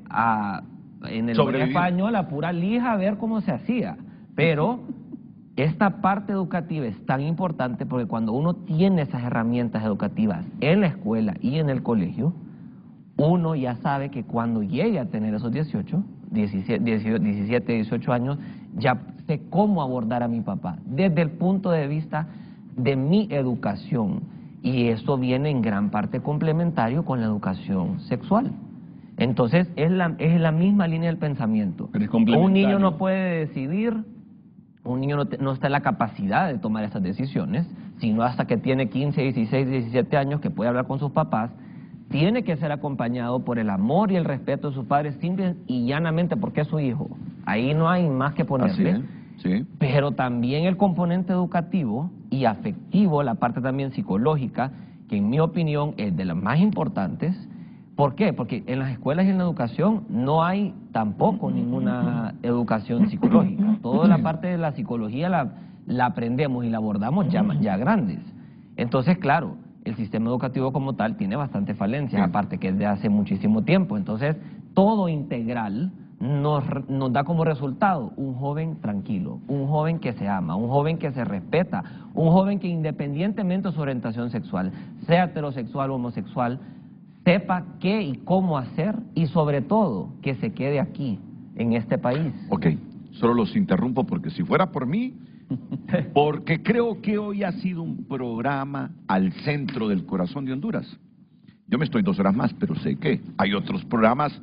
en el buen español a pura lija a ver cómo se hacía. Pero esta parte educativa es tan importante porque cuando uno tiene esas herramientas educativas en la escuela y en el colegio, uno ya sabe que cuando llegue a tener esos 17, 18 años, ya sé cómo abordar a mi papá desde el punto de vista de mi educación. Y eso viene en gran parte complementario con la educación sexual. Entonces, es la misma línea del pensamiento. Pero es complementario. Un niño no puede decidir, un niño no está en la capacidad de tomar esas decisiones, sino hasta que tiene 15, 16, 17 años que puede hablar con sus papás, tiene que ser acompañado por el amor y el respeto de sus padres, simple y llanamente porque es su hijo. Ahí no hay más que ponerle. Así es, sí. Pero también el componente educativo y afectivo, la parte también psicológica, que en mi opinión es de las más importantes. ¿Por qué? Porque en las escuelas y en la educación no hay tampoco ninguna educación psicológica. Toda la parte de la psicología la aprendemos y la abordamos ya grandes. Entonces, claro, el sistema educativo como tal tiene bastantes falencias, aparte que es de hace muchísimo tiempo. Entonces, todo integral nos da como resultado un joven tranquilo, un joven que se ama, un joven que se respeta, un joven que independientemente de su orientación sexual, sea heterosexual o homosexual, sepa qué y cómo hacer y sobre todo que se quede aquí, en este país. Ok, solo los interrumpo porque si fuera por mí, porque creo que hoy ha sido un programa al centro del corazón de Honduras. Yo me estoy 2 horas más, pero sé que hay otros programas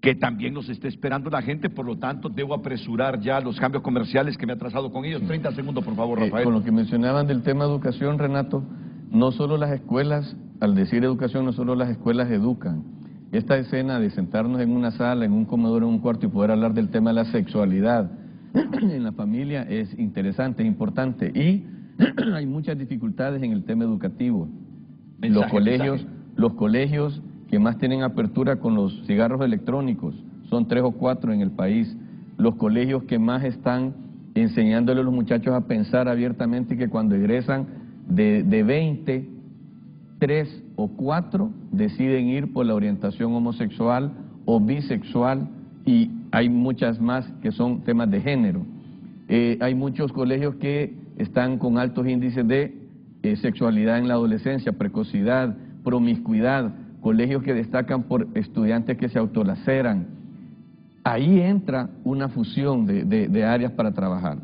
que también nos está esperando la gente, por lo tanto debo apresurar ya los cambios comerciales que me he atrasado con ellos. 30 segundos, por favor, Rafael. Con lo que mencionaban del tema educación, Renato, no solo las escuelas, al decir educación, no solo las escuelas educan. Esta escena de sentarnos en una sala, en un comedor, en un cuarto y poder hablar del tema de la sexualidad en la familia es interesante, es importante. Y hay muchas dificultades en el tema educativo. Los colegios que más tienen apertura con los cigarros electrónicos, son 3 o 4 en el país. Los colegios que más están enseñándole a los muchachos a pensar abiertamente y que cuando egresan de 20, 3 o 4 deciden ir por la orientación homosexual o bisexual, y hay muchas más que son temas de género. Hay muchos colegios que están con altos índices de sexualidad en la adolescencia, precocidad, promiscuidad, colegios que destacan por estudiantes que se autolaceran. Ahí entra una fusión de áreas para trabajar.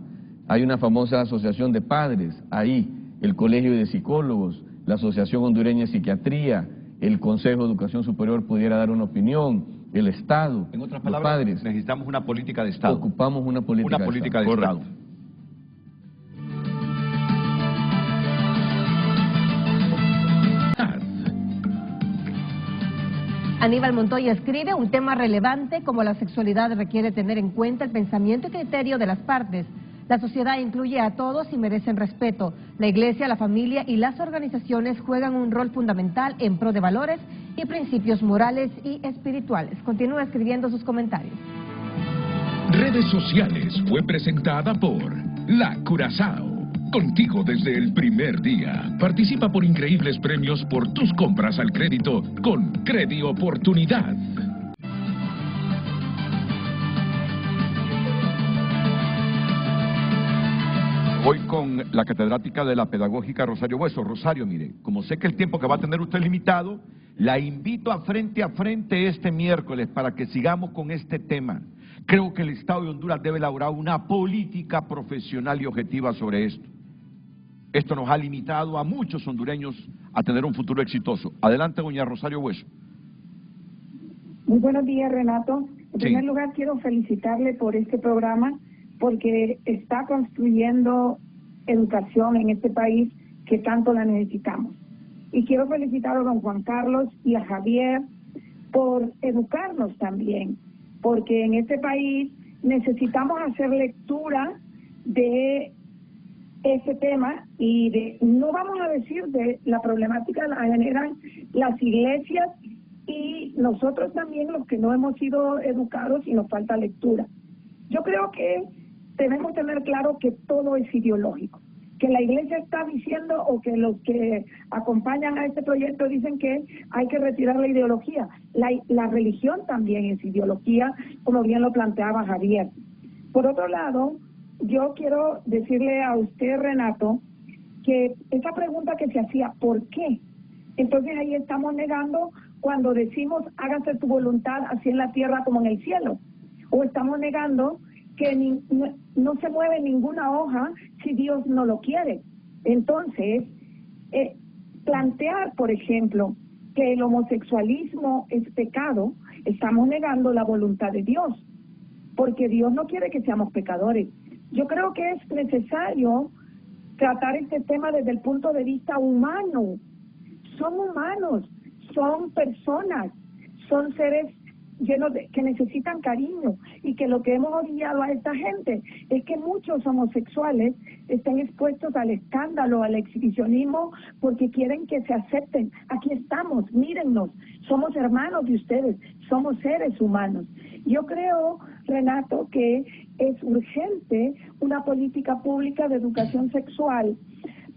Hay una famosa asociación de padres, ahí el Colegio de Psicólogos, la Asociación Hondureña de Psiquiatría, el Consejo de Educación Superior pudiera dar una opinión, el Estado, en otras los palabras, padres. necesitamos una política de Estado. Ocupamos una política de Estado. Aníbal Montoya escribe: un tema relevante como la sexualidad requiere tener en cuenta el pensamiento y criterio de las partes. La sociedad incluye a todos y merecen respeto. La iglesia, la familia y las organizaciones juegan un rol fundamental en pro de valores y principios morales y espirituales. Continúa escribiendo sus comentarios. Redes Sociales fue presentada por La Curazao. Contigo desde el primer día. Participa por increíbles premios por tus compras al crédito con Credi Oportunidad. Voy con la catedrática de la Pedagógica, Rosario Bueso. Rosario, mire, como sé que el tiempo que va a tener usted es limitado, La invito a frente este miércoles para que sigamos con este tema. Creo que el Estado de Honduras debe elaborar una política profesional y objetiva sobre esto. Esto nos ha limitado a muchos hondureños a tener un futuro exitoso. Adelante, doña Rosario Hueso. Muy buenos días, Renato. En primer lugar, quiero felicitarle por este programa, porque está construyendo educación en este país que tanto la necesitamos. Y quiero felicitar a don Juan Carlos y a Javier por educarnos también, porque en este país necesitamos hacer lectura de este tema y no vamos a decir de la problemática la generan las iglesias y nosotros también los que no hemos sido educados y nos falta lectura. Yo creo que debemos tener claro que todo es ideológico, que la iglesia está diciendo o que los que acompañan a este proyecto dicen que hay que retirar la ideología. La religión también es ideología, como bien lo planteaba Javier. Por otro lado, yo quiero decirle a usted, Renato, que esa pregunta que se hacía, ¿por qué? Entonces ahí estamos negando cuando decimos hágase tu voluntad así en la tierra como en el cielo. O estamos negando que no se mueve ninguna hoja si Dios no lo quiere. Entonces, plantear, por ejemplo, que el homosexualismo es pecado, estamos negando la voluntad de Dios, porque Dios no quiere que seamos pecadores. Yo creo que es necesario tratar este tema desde el punto de vista humano. Son humanos, son personas, son seres llenos que necesitan cariño, y que lo que hemos orillado a esta gente es que muchos homosexuales estén expuestos al escándalo, al exhibicionismo, porque quieren que se acepten. Aquí estamos, mírennos, somos hermanos de ustedes, somos seres humanos. Yo creo, Renato, que es urgente una política pública de educación sexual,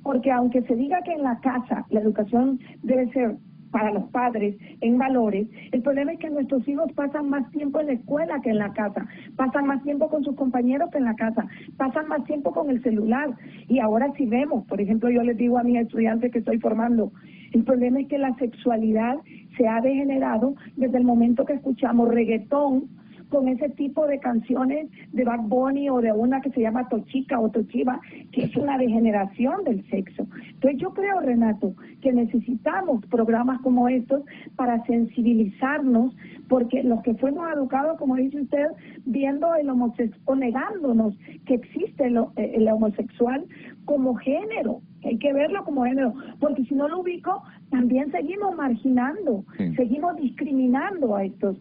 porque aunque se diga que en la casa la educación debe ser para los padres en valores, el problema es que nuestros hijos pasan más tiempo en la escuela que en la casa, pasan más tiempo con sus compañeros que en la casa, pasan más tiempo con el celular. Y ahora si vemos, por ejemplo, yo les digo a mis estudiantes que estoy formando, el problema es que la sexualidad se ha degenerado desde el momento que escuchamos reggaetón, con ese tipo de canciones de Bad Bunny o de una que se llama Tochica o Tochiva, que es una degeneración del sexo. Entonces yo creo, Renato, que necesitamos programas como estos para sensibilizarnos, porque los que fuimos educados, como dice usted, viendo el homosexual o negándonos que existe el homosexual como género, hay que verlo como género, porque si no lo ubico, también seguimos marginando, seguimos discriminando a estos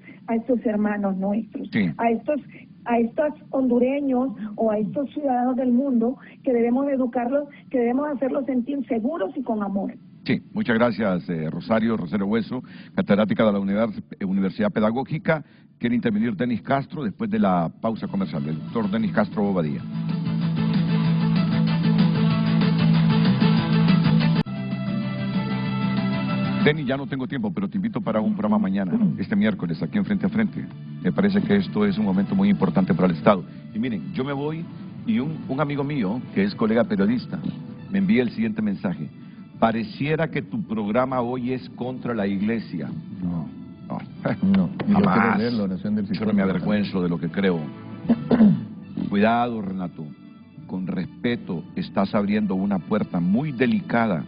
hermanos nuestros, a estos hondureños o a estos ciudadanos del mundo que debemos educarlos, que debemos hacerlos sentir seguros y con amor. Sí, muchas gracias, Rosario Hueso, catedrática de la Universidad Pedagógica. Quiere intervenir Denis Castro después de la pausa comercial. El doctor Denis Castro Bobadilla. Denis, ya no tengo tiempo, pero te invito para un programa mañana, este miércoles, aquí en Frente a Frente. Me parece que esto es un momento muy importante para el Estado. Y miren, yo me voy y un amigo mío, que es colega periodista, me envía el siguiente mensaje. Pareciera que tu programa hoy es contra la iglesia. No. Jamás. Leer la oración del Yo no me avergüenzo de lo que creo. Cuidado, Renato. Con respeto, estás abriendo una puerta muy delicada.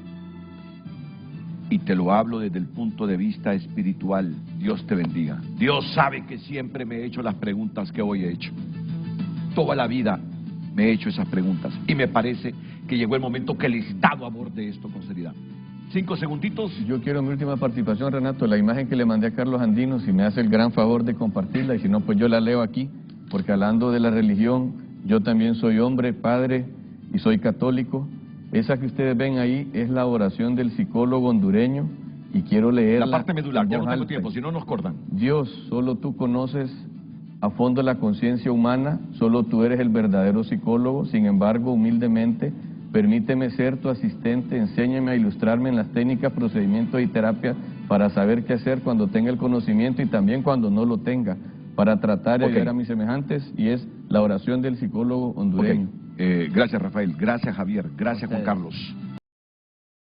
Y te lo hablo desde el punto de vista espiritual. Dios te bendiga. Dios sabe que siempre me he hecho las preguntas que hoy he hecho. Toda la vida me he hecho esas preguntas. Y me parece que llegó el momento que el Estado aborde esto con seriedad. 5 segunditos. Yo quiero mi última participación, Renato. La imagen que le mandé a Carlos Andino, si me hace el gran favor de compartirla, y si no, pues yo la leo aquí, porque hablando de la religión, yo también soy hombre, padre y soy católico. Esa que ustedes ven ahí es la oración del psicólogo hondureño, y quiero leerla. La parte medular, ya no tengo tiempo, si no nos cortan. Dios, solo tú conoces a fondo la conciencia humana, solo tú eres el verdadero psicólogo. Sin embargo, humildemente, permíteme ser tu asistente, enséñame a ilustrarme en las técnicas, procedimientos y terapias para saber qué hacer cuando tenga el conocimiento y también cuando no lo tenga, para tratar de ayudar a mis semejantes, y es la oración del psicólogo hondureño. Gracias, Rafael. Gracias, Javier. Gracias, Juan Carlos.